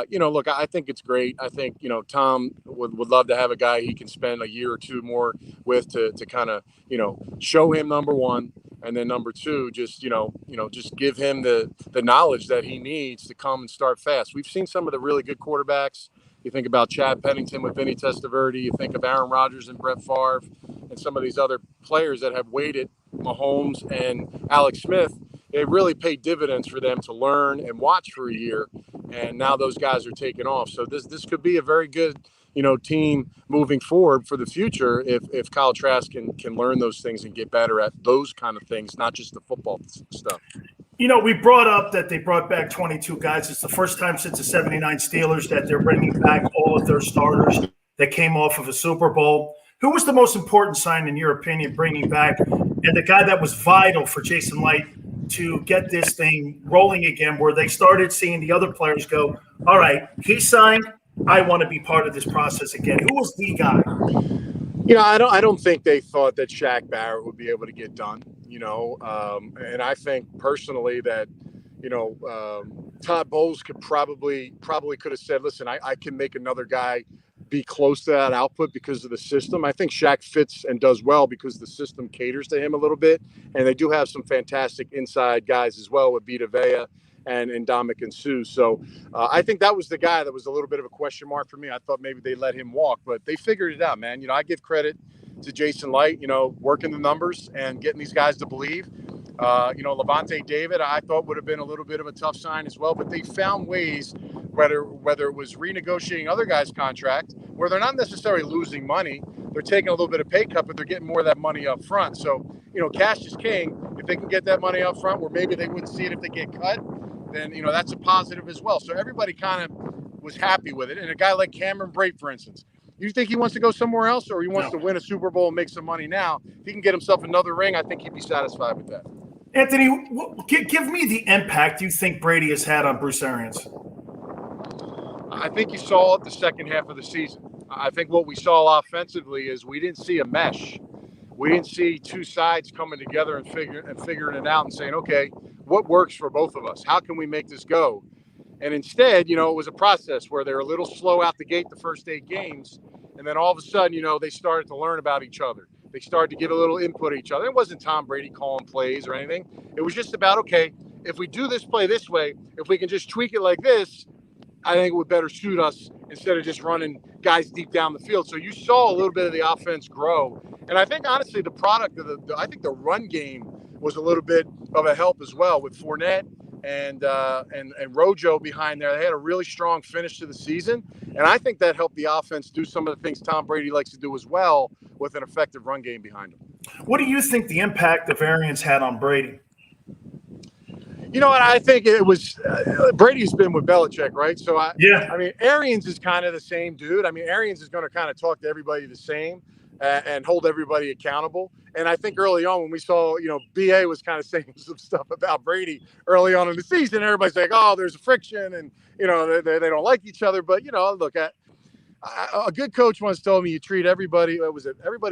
you know, look, I think it's great. I think, you know, Tom would love to have a guy he can spend a year or two more with to kind of, you know, show him, number one. And then number two, just, you know, just give him the knowledge that he needs to come and start fast. We've seen some of the really good quarterbacks. You think about Chad Pennington with Vinny Testaverde. You think of Aaron Rodgers and Brett Favre and some of these other players that have waited, Mahomes and Alex Smith. It really paid dividends for them to learn and watch for a year. And now those guys are taking off. So this could be a very good, you know, team moving forward for the future if Kyle Trask can learn those things and get better at those kind of things, not just the football stuff. You know, we brought up that they brought back 22 guys. It's the first time since the 79 Steelers that they're bringing back all of their starters that came off of a Super Bowl. Who was the most important sign, in your opinion, bringing back, and the guy that was vital for Jason Light to get this thing rolling again, where they started seeing the other players go, all right, he signed, I want to be part of this process again. Who was the guy? You know, I don't think they thought that Shaq Barrett would be able to get done, you know, and I think personally that, you know, Todd Bowles could probably could have said, listen, I can make another guy be close to that output because of the system. I think Shaq fits and does well because the system caters to him a little bit. And they do have some fantastic inside guys as well with Vita Vea and Ndamukong Suh. So I think that was the guy that was a little bit of a question mark for me. I thought maybe they let him walk, but they figured it out, man. I give credit to Jason Light, working the numbers and getting these guys to believe. Levante David, I thought would have been a little bit of a tough sign as well, but they found ways, whether it was renegotiating other guys' contract, where they're not necessarily losing money, they're taking a little bit of pay cut, but they're getting more of that money up front. So, cash is king. If they can get that money up front, where maybe they wouldn't see it if they get cut, then, that's a positive as well. So everybody kind of was happy with it. And a guy like Cameron Brate, for instance, you think he wants to go somewhere else, or he wants to win a Super Bowl and make some money now? If he can get himself another ring, I think he'd be satisfied with that. Anthony, give me the impact you think Brady has had on Bruce Arians. I think you saw it the second half of the season. I think what we saw offensively is we didn't see a mesh. We didn't see two sides coming together and figuring it out and saying, okay, what works for both of us? How can we make this go? And instead, it was a process where they're a little slow out the gate the first 8 games. And then all of a sudden, they started to learn about each other. They started to give a little input to each other. It wasn't Tom Brady calling plays or anything. It was just about, okay, if we do this play this way, if we can just tweak it like this, I think it would better suit us instead of just running guys deep down the field. So you saw a little bit of the offense grow. And I think, honestly, the product of the run game was a little bit of a help as well with Fournette and Rojo behind there. They had a really strong finish to the season. And I think that helped the offense do some of the things Tom Brady likes to do as well with an effective run game behind him. What do you think the impact of Arians had on Brady? You know what? I think it was Brady's been with Belichick, right? So, I mean, Arians is kind of the same dude. I mean, Arians is going to kind of talk to everybody the same and hold everybody accountable. And I think early on when we saw, BA was kind of saying some stuff about Brady early on in the season, everybody's like, oh, there's a friction and, they don't like each other. But, look, a good coach once told me you treat everybody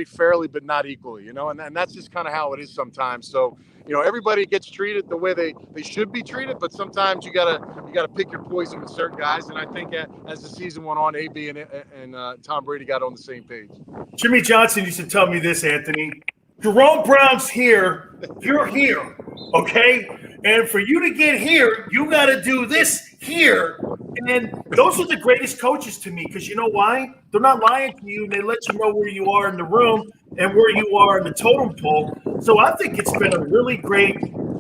fairly but not equally, and that's just kind of how it is sometimes. So, everybody gets treated the way they should be treated, but sometimes you gotta pick your poison with certain guys. And I think as the season went on, AB and Tom Brady got on the same page. Jimmy Johnson used to tell me this, Anthony. Jerome Brown's here, you're here, okay? And for you to get here, you got to do this here. And those are the greatest coaches to me because you know why? They're not lying to you, and they let you know where you are in the room and where you are in the totem pole. So I think it's been a really great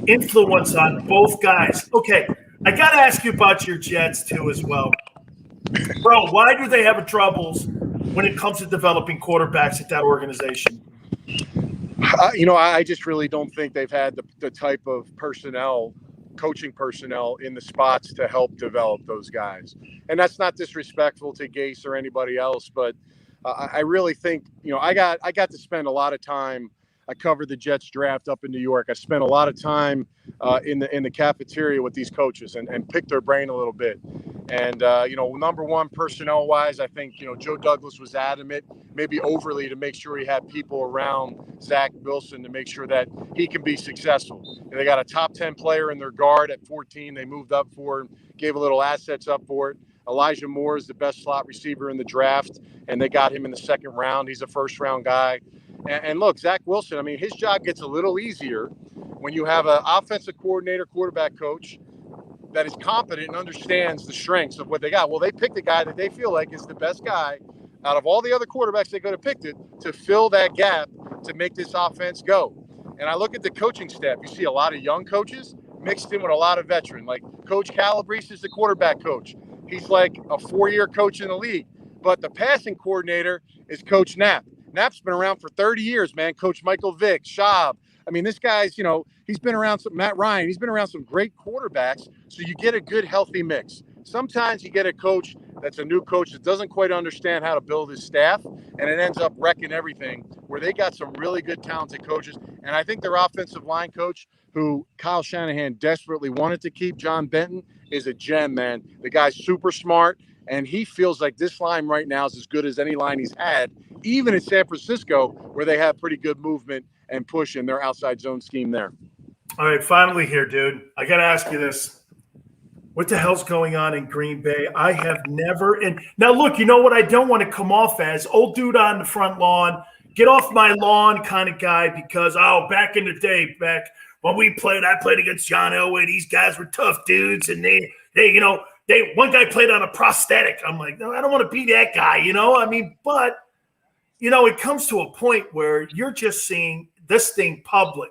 influence on both guys. Okay, I got to ask you about your Jets too as well. Bro, why do they have troubles when it comes to developing quarterbacks at that organization? I just really don't think they've had the type of coaching personnel in the spots to help develop those guys. And that's not disrespectful to Gase or anybody else, but I really think, I got to spend a lot of time. I covered the Jets draft up in New York. I spent a lot of time in the cafeteria with these coaches and picked their brain a little bit. And, number one, personnel-wise, I think, Joe Douglas was adamant, maybe overly, to make sure he had people around Zach Wilson to make sure that he can be successful. And they got a top 10 player in their guard at 14. They moved up for him, gave a little assets up for it. Elijah Moore is the best slot receiver in the draft, and they got him in the second round. He's a first-round guy. And look, Zach Wilson, I mean, his job gets a little easier when you have an offensive coordinator, quarterback coach that is competent and understands the strengths of what they got. Well, they picked a guy that they feel like is the best guy out of all the other quarterbacks they could have picked it to fill that gap to make this offense go. And I look at the coaching staff. You see a lot of young coaches mixed in with a lot of veteran. Like Coach Calabrese is the quarterback coach. He's like a 4-year coach in the league. But the passing coordinator is Coach Knapp. Knapp's been around for 30 years, man. Coach Michael Vick, Schaub. I mean, this guy's, he's been around Matt Ryan. He's been around some great quarterbacks. So you get a good, healthy mix. Sometimes you get a coach that's a new coach that doesn't quite understand how to build his staff, and it ends up wrecking everything, where they got some really good, talented coaches. And I think their offensive line coach, who Kyle Shanahan desperately wanted to keep, John Benton, is a gem, man. The guy's super smart, and he feels like this line right now is as good as any line he's had, even in San Francisco, where they have pretty good movement and push in their outside zone scheme there. All right, finally here, dude. I got to ask you this. What the hell's going on in Green Bay? I have never – and now, look, you know what I don't want to come off as? Old dude on the front lawn, get off my lawn kind of guy because, back in the day, when I played against John Elway. These guys were tough dudes, and they one guy played on a prosthetic. I'm like, no, I don't want to be that guy, I mean, but it comes to a point where you're just seeing this thing public,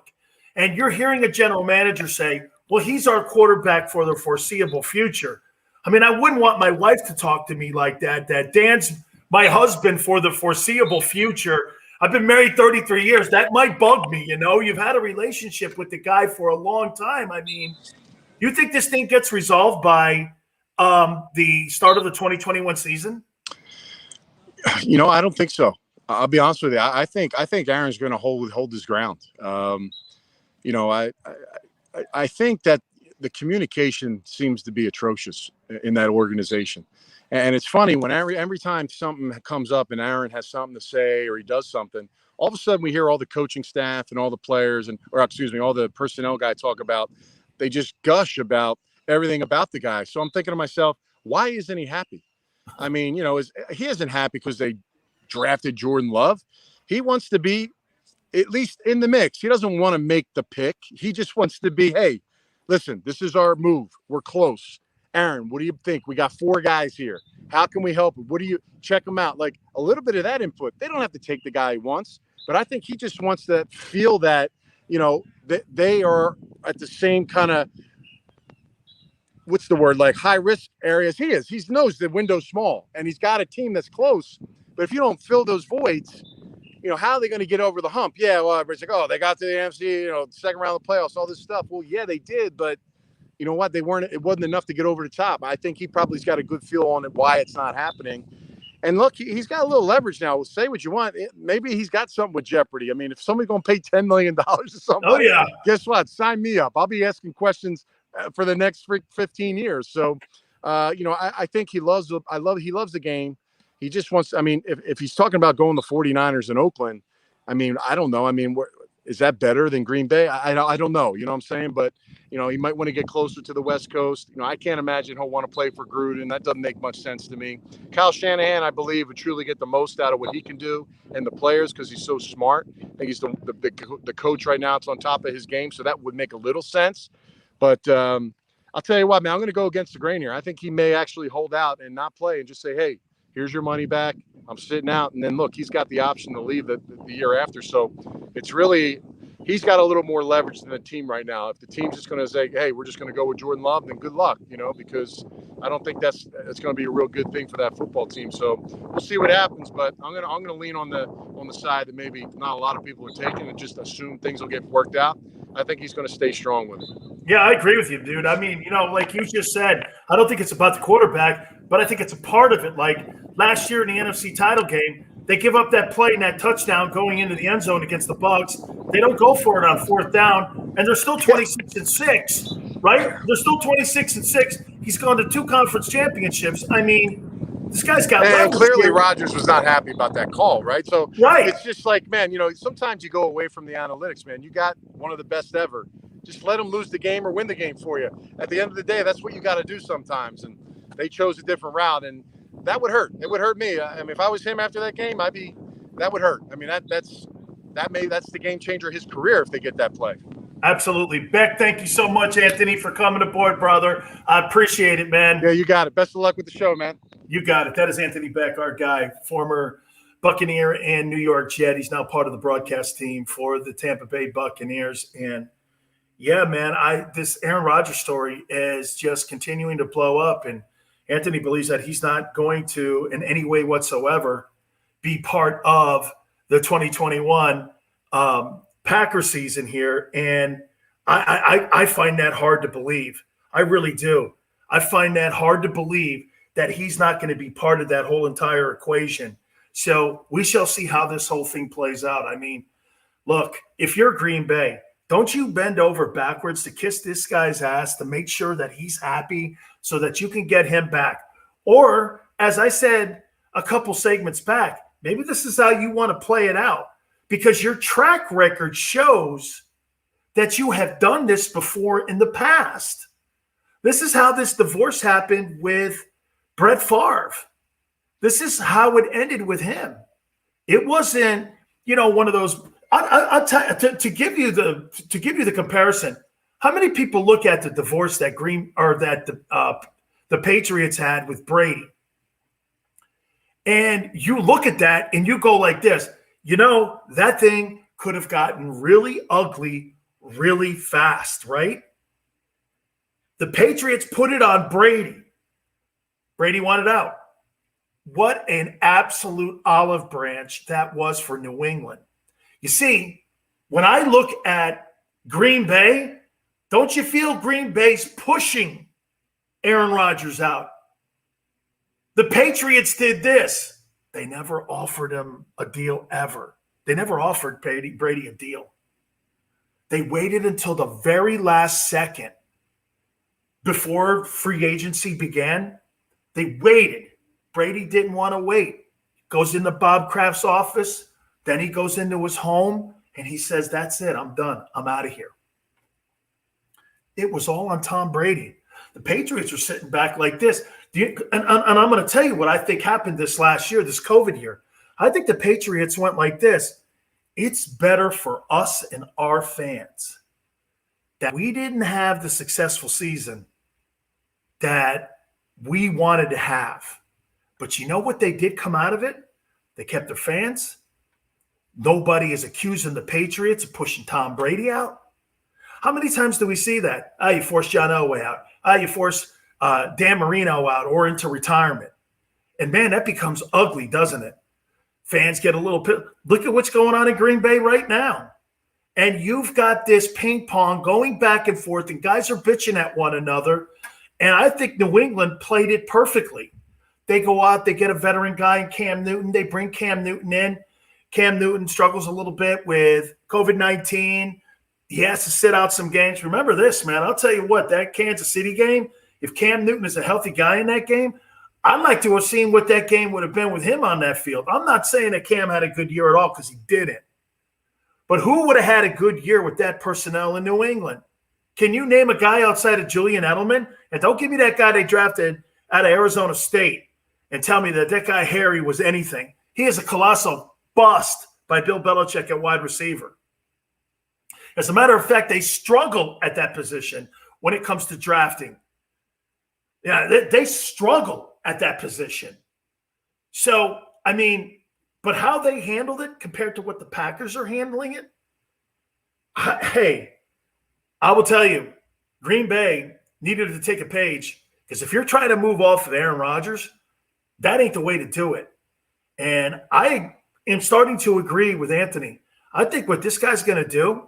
and you're hearing a general manager say, well, he's our quarterback for the foreseeable future. I mean, I wouldn't want my wife to talk to me like that Dan's my husband for the foreseeable future. I've been married 33 years. That might bug me, You've had a relationship with the guy for a long time. I mean, you think this thing gets resolved by the start of the 2021 season? I don't think so. I'll be honest with you. I think Aaron's going to hold his ground. I think that the communication seems to be atrocious in that organization. And it's funny when every time something comes up and Aaron has something to say or he does something, all of a sudden we hear all the coaching staff and all the players all the personnel guy talk about, they just gush about everything about the guy. So I'm thinking to myself, why isn't he happy? I mean, he isn't happy because they drafted Jordan Love. He wants to be at least in the mix. He doesn't want to make the pick. He just wants to be, hey, listen, this is our move. We're close. Aaron, what do you think? We got 4 guys here. How can we help him? What do you check him out? Like a little bit of that input. They don't have to take the guy he wants, but I think he just wants to feel that, that they are at the same kind of, like high risk areas he is. He knows the window's small and he's got a team that's close. But if you don't fill those voids, how are they going to get over the hump? Yeah, well, everybody's like, oh, they got to the NFC, second round of the playoffs, all this stuff. Well, yeah, they did, but you know what? It wasn't enough to get over the top. I think he probably's got a good feel on it, why it's not happening. And look, he's got a little leverage now. Say what you want. Maybe he's got something with Jeopardy. I mean, if somebody's going to pay $10 million to somebody, oh, yeah. Guess what? Sign me up. I'll be asking questions for the next 15 years. So, I think he loves the game. He just wants, if he's talking about going to 49ers in Oakland, I don't know. Is that better than Green Bay? I don't know. You know what I'm saying? But, he might want to get closer to the West Coast. I can't imagine he'll want to play for Gruden. That doesn't make much sense to me. Kyle Shanahan, I believe, would truly get the most out of what he can do and the players because he's so smart. I think he's the coach right now. It's on top of his game. So that would make a little sense. But I'll tell you what, man, I'm going to go against the grain here. I think he may actually hold out and not play and just say, hey, here's your money back. I'm sitting out. And then, look, he's got the option to leave the year after. So it's really – he's got a little more leverage than the team right now. If the team's just going to say, hey, we're just going to go with Jordan Love, then good luck, because I don't think that's going to be a real good thing for that football team. So we'll see what happens. But I'm going to lean on the side that maybe not a lot of people are taking and just assume things will get worked out. I think he's going to stay strong with it. Yeah, I agree with you, dude. Like you just said, I don't think it's about the quarterback, but I think it's a part of it. Like last year in the NFC title game, they give up that play and that touchdown going into the end zone against the Bucs. They don't go for it on 4th down, and they're still 26-6, right? They're still 26-6. He's gone to 2 conference championships. This guy's got. And clearly, Rodgers was not happy about that call, right? So It's just like, man, sometimes you go away from the analytics, man. You got one of the best ever. Just let them lose the game or win the game for you. At the end of the day, that's what you got to do sometimes. And they chose a different route, and that would hurt. It would hurt me. If I was him after that game, that would hurt. That's the game changer of his career if they get that play. Absolutely. Beck, thank you so much, Anthony, for coming aboard, brother. I appreciate it, man. Yeah, you got it. Best of luck with the show, man. You got it. That is Anthony Beck, our guy, former Buccaneer and New York Jet. He's now part of the broadcast team for the Tampa Bay Buccaneers. And yeah, man, this Aaron Rodgers story is just continuing to blow up. And Anthony believes that he's not going to, in any way whatsoever, be part of the 2021 Packer season here. And I find that hard to believe. I really do. I find that hard to believe that he's not going to be part of that whole entire equation. So we shall see how this whole thing plays out. Look, if you're Green Bay, don't you bend over backwards to kiss this guy's ass to make sure that he's happy so that you can get him back. Or, as I said a couple segments back, maybe this is how you want to play it out because your track record shows that you have done this before in the past. This is how this divorce happened with Brett Favre. This is how it ended with him. It wasn't, one of those I'll tell you, to give you the comparison. How many people look at the divorce that the Patriots had with Brady, and you look at that and you go like this? That thing could have gotten really ugly really fast, right? The Patriots put it on Brady. Brady wanted out. What an absolute olive branch that was for New England. You see, when I look at Green Bay, don't you feel Green Bay's pushing Aaron Rodgers out? The Patriots did this. They never offered him a deal ever. They never offered Brady a deal. They waited until the very last second before free agency began. They waited. Brady didn't want to wait. Goes into Bob Kraft's office. Then he goes into his home and he says, that's it. I'm done. I'm out of here. It was all on Tom Brady. The Patriots were sitting back like this. And I'm going to tell you what I think happened this last year, this COVID year. I think the Patriots went like this. It's better for us and our fans that we didn't have the successful season that we wanted to have. But you know what they did come out of it? They kept their fans. Nobody is accusing the Patriots of pushing Tom Brady out. How many times do we see that? You force John Elway out. You force Dan Marino out or into retirement. And, man, that becomes ugly, doesn't it? Fans get a little – look at what's going on in Green Bay right now. And you've got this ping pong going back and forth, and guys are bitching at one another. And I think New England played it perfectly. They go out, they get a veteran guy in Cam Newton. They bring Cam Newton in. Cam Newton struggles a little bit with COVID-19. He has to sit out some games. Remember this, man. I'll tell you what, that Kansas City game, if Cam Newton is a healthy guy in that game, I'd like to have seen what that game would have been with him on that field. I'm not saying that Cam had a good year at all because he didn't. But who would have had a good year with that personnel in New England? Can you name a guy outside of Julian Edelman? And don't give me that guy they drafted out of Arizona State and tell me that guy Harry was anything. He is a colossal bust by Bill Belichick at wide receiver. As a matter of fact, they struggle at that position when it comes to drafting. Yeah, they struggle at that position. So, I mean, but how they handled it compared to what the Packers are handling it, hey, I will tell you, Green Bay needed to take a page because if you're trying to move off of Aaron Rodgers, that ain't the way to do it. And I am starting to agree with Anthony. I think what this guy's going to do,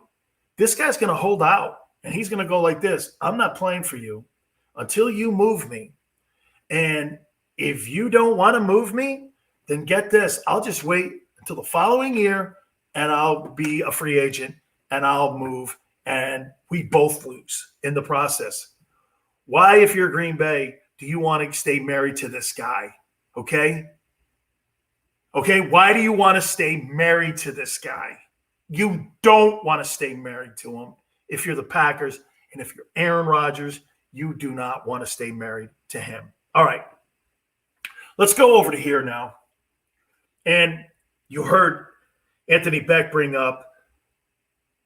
this guy's going to hold out, and he's going to go like this. I'm not playing for you until you move me. And if you don't want to move me, then get this. I'll just wait until the following year, and I'll be a free agent, and I'll move, and we both lose in the process. Why, if you're Green Bay, do you want to stay married to this guy? Okay? Why do you want to stay married to this guy? You don't want to stay married to him if you're the Packers. And if you're Aaron Rodgers, you do not want to stay married to him. All right. Let's go over to here now. And you heard Anthony Becht bring up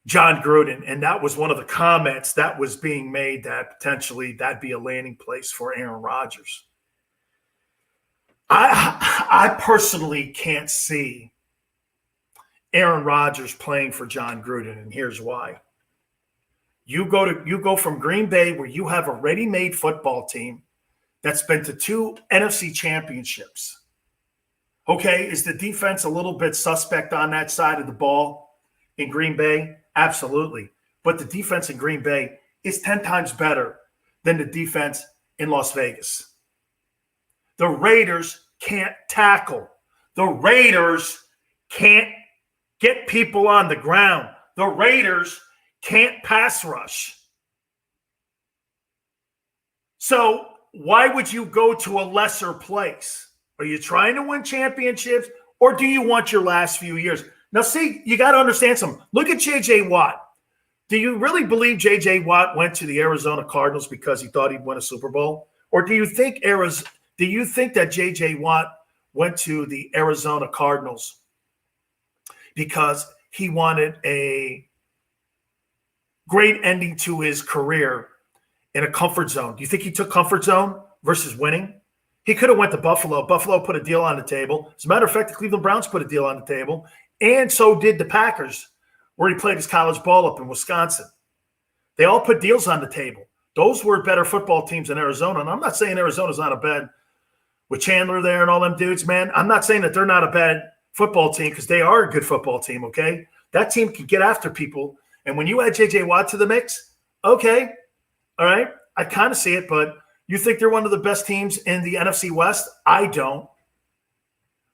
John Gruden, and that was one of the comments that was being made that potentially that'd be a landing place for Aaron Rodgers. I personally can't see Aaron Rodgers playing for John Gruden, and here's why. You go from Green Bay, where you have a ready-made football team that's been to 2 NFC championships. Okay, is the defense a little bit suspect on that side of the ball in Green Bay? Absolutely. But the defense in Green Bay is 10 times better than the defense in Las Vegas. The Raiders can't tackle. The Raiders can't get people on the ground. The Raiders can't pass rush. So why would you go to a lesser place? Are you trying to win championships, or do you want your last few years? Now, see, you got to understand something. Look at J.J. Watt. Do you really believe J.J. Watt went to the Arizona Cardinals because he thought he'd win a Super Bowl? Or do you think that J.J. Watt went to the Arizona Cardinals because he wanted a great ending to his career in a comfort zone. Do you think he took comfort zone versus winning? He could have went to Buffalo. Buffalo put a deal on the table. As a matter of fact, the Cleveland Browns put a deal on the table, and so did the Packers, where he played his college ball up in Wisconsin. They all put deals on the table. Those were better football teams than Arizona. And I'm not saying Arizona's not a bad – with Chandler there and all them dudes, man. I'm not saying that they're not a bad football team because they are a good football team, okay? That team can get after people. And when you add J.J. Watt to the mix, okay, all right, I kind of see it, but you think they're one of the best teams in the NFC West? I don't.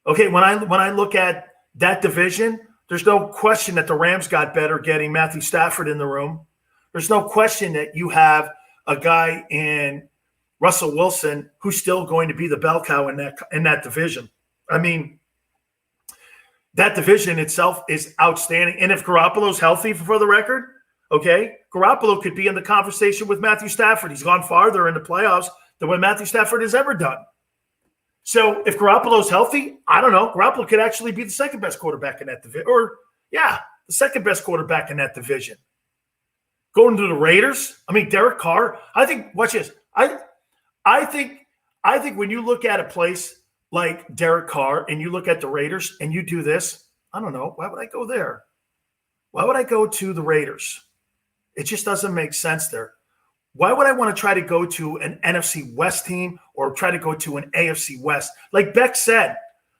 Okay, when I look at that division, there's no question that the Rams got better getting Matthew Stafford in the room. There's no question that you have a guy in Russell Wilson who's still going to be the bell cow in that division. I mean, that division itself is outstanding. And if Garoppolo's healthy, for the record, okay, Garoppolo could be in the conversation with Matthew Stafford. He's gone farther in the playoffs than what Matthew Stafford has ever done. So if Garoppolo's healthy, I don't know. Garoppolo could actually be the second best quarterback in that division. Or, yeah, the second best quarterback in that division. Going to the Raiders, I mean, Derek Carr, I think, watch this. I think when you look at a place like Derek Carr and you look at the Raiders and you do this, I don't know, why would I go there? Why would I go to the Raiders? It just doesn't make sense there. Why would I want to try to go to an NFC West team or try to go to an AFC West? Like Becht said,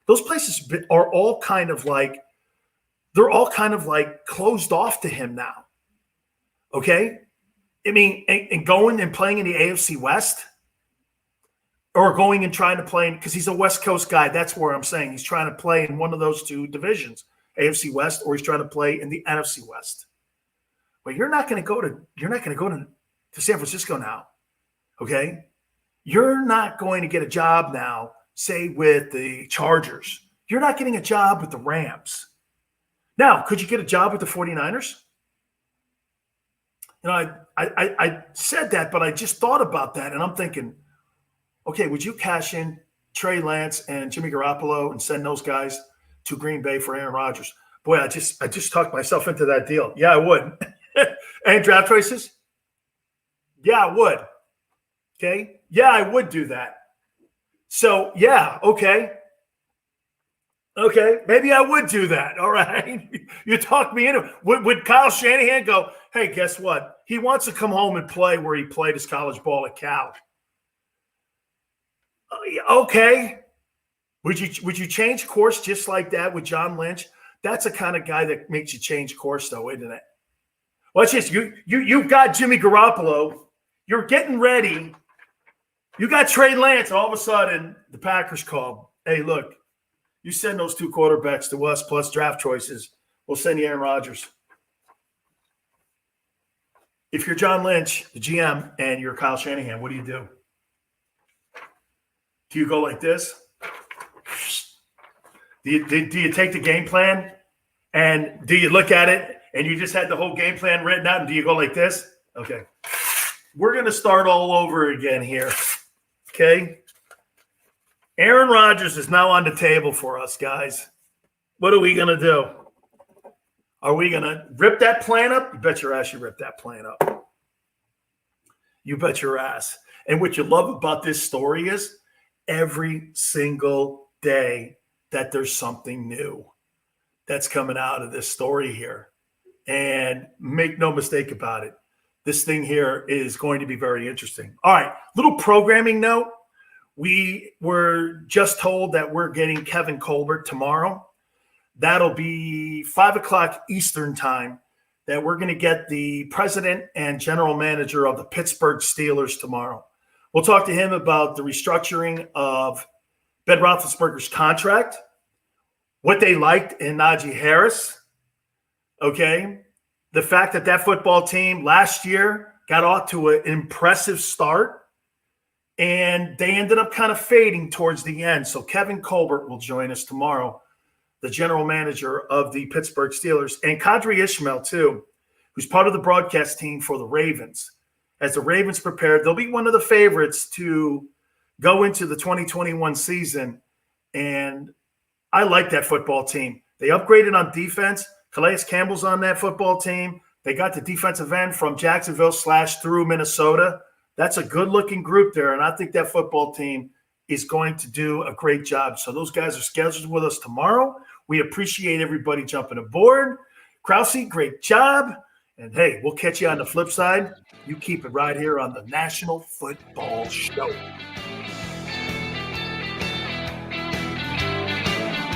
those places are all kind of like, they're all kind of like closed off to him now. Okay? I mean, and going and playing in the AFC West or going and trying to play in, because he's a West Coast guy. That's where I'm saying he's trying to play in one of those two divisions, AFC West, or he's trying to play in the NFC West. Well, you're not going to go to San Francisco now. Okay? You're not going to get a job now, say with the Chargers. You're not getting a job with the Rams. Now, could you get a job with the 49ers? You know, I said that, but I just thought about that, and I'm thinking, okay, would you cash in Trey Lance and Jimmy Garoppolo and send those guys to Green Bay for Aaron Rodgers? Boy, I just talked myself into that deal. Yeah, I would. And draft choices? Yeah, I would. Okay? Yeah, I would do that. So, yeah, okay. Okay, maybe I would do that. All right. You talked me into it. Would Kyle Shanahan go, hey, guess what? He wants to come home and play where he played his college ball at Cal. Okay. Would you change course just like that with John Lynch? That's the kind of guy that makes you change course, though, isn't it? Watch this. You've got Jimmy Garoppolo. You're getting ready. You got Trey Lance. All of a sudden, the Packers call. Hey, look. You send those two quarterbacks to us plus draft choices. We'll send you Aaron Rodgers. If you're John Lynch, the GM, and you're Kyle Shanahan, what do you do? Do you go like this? Do you take the game plan and do you look at it and you just had the whole game plan written out and do you go like this? Okay. We're going to start all over again here. Okay. Aaron Rodgers is now on the table for us, guys. What are we going to do? Are we going to rip that plan up? You bet your ass you rip that plan up. You bet your ass. And what you love about this story is every single day that there's something new that's coming out of this story here. And make no mistake about it. This thing here is going to be very interesting. All right, little programming note. We were just told that we're getting Kevin Colbert tomorrow. That'll be 5 o'clock Eastern time that we're going to get the president and general manager of the Pittsburgh Steelers tomorrow. We'll talk to him about the restructuring of Ben Roethlisberger's contract, what they liked in Najee Harris, okay, the fact that football team last year got off to an impressive start, and they ended up kind of fading towards the end. So Kevin Colbert will join us tomorrow, the general manager of the Pittsburgh Steelers, and Kadri Ishmael, too, who's part of the broadcast team for the Ravens. As the Ravens prepare, they'll be one of the favorites to go into the 2021 season. And I like that football team. They upgraded on defense. Calais Campbell's on that football team. They got the defensive end from Jacksonville / through Minnesota. That's a good-looking group there, and I think that football team is going to do a great job. So those guys are scheduled with us tomorrow. We appreciate everybody jumping aboard. Krause, great job. And, hey, we'll catch you on the flip side. You keep it right here on the National Football Show.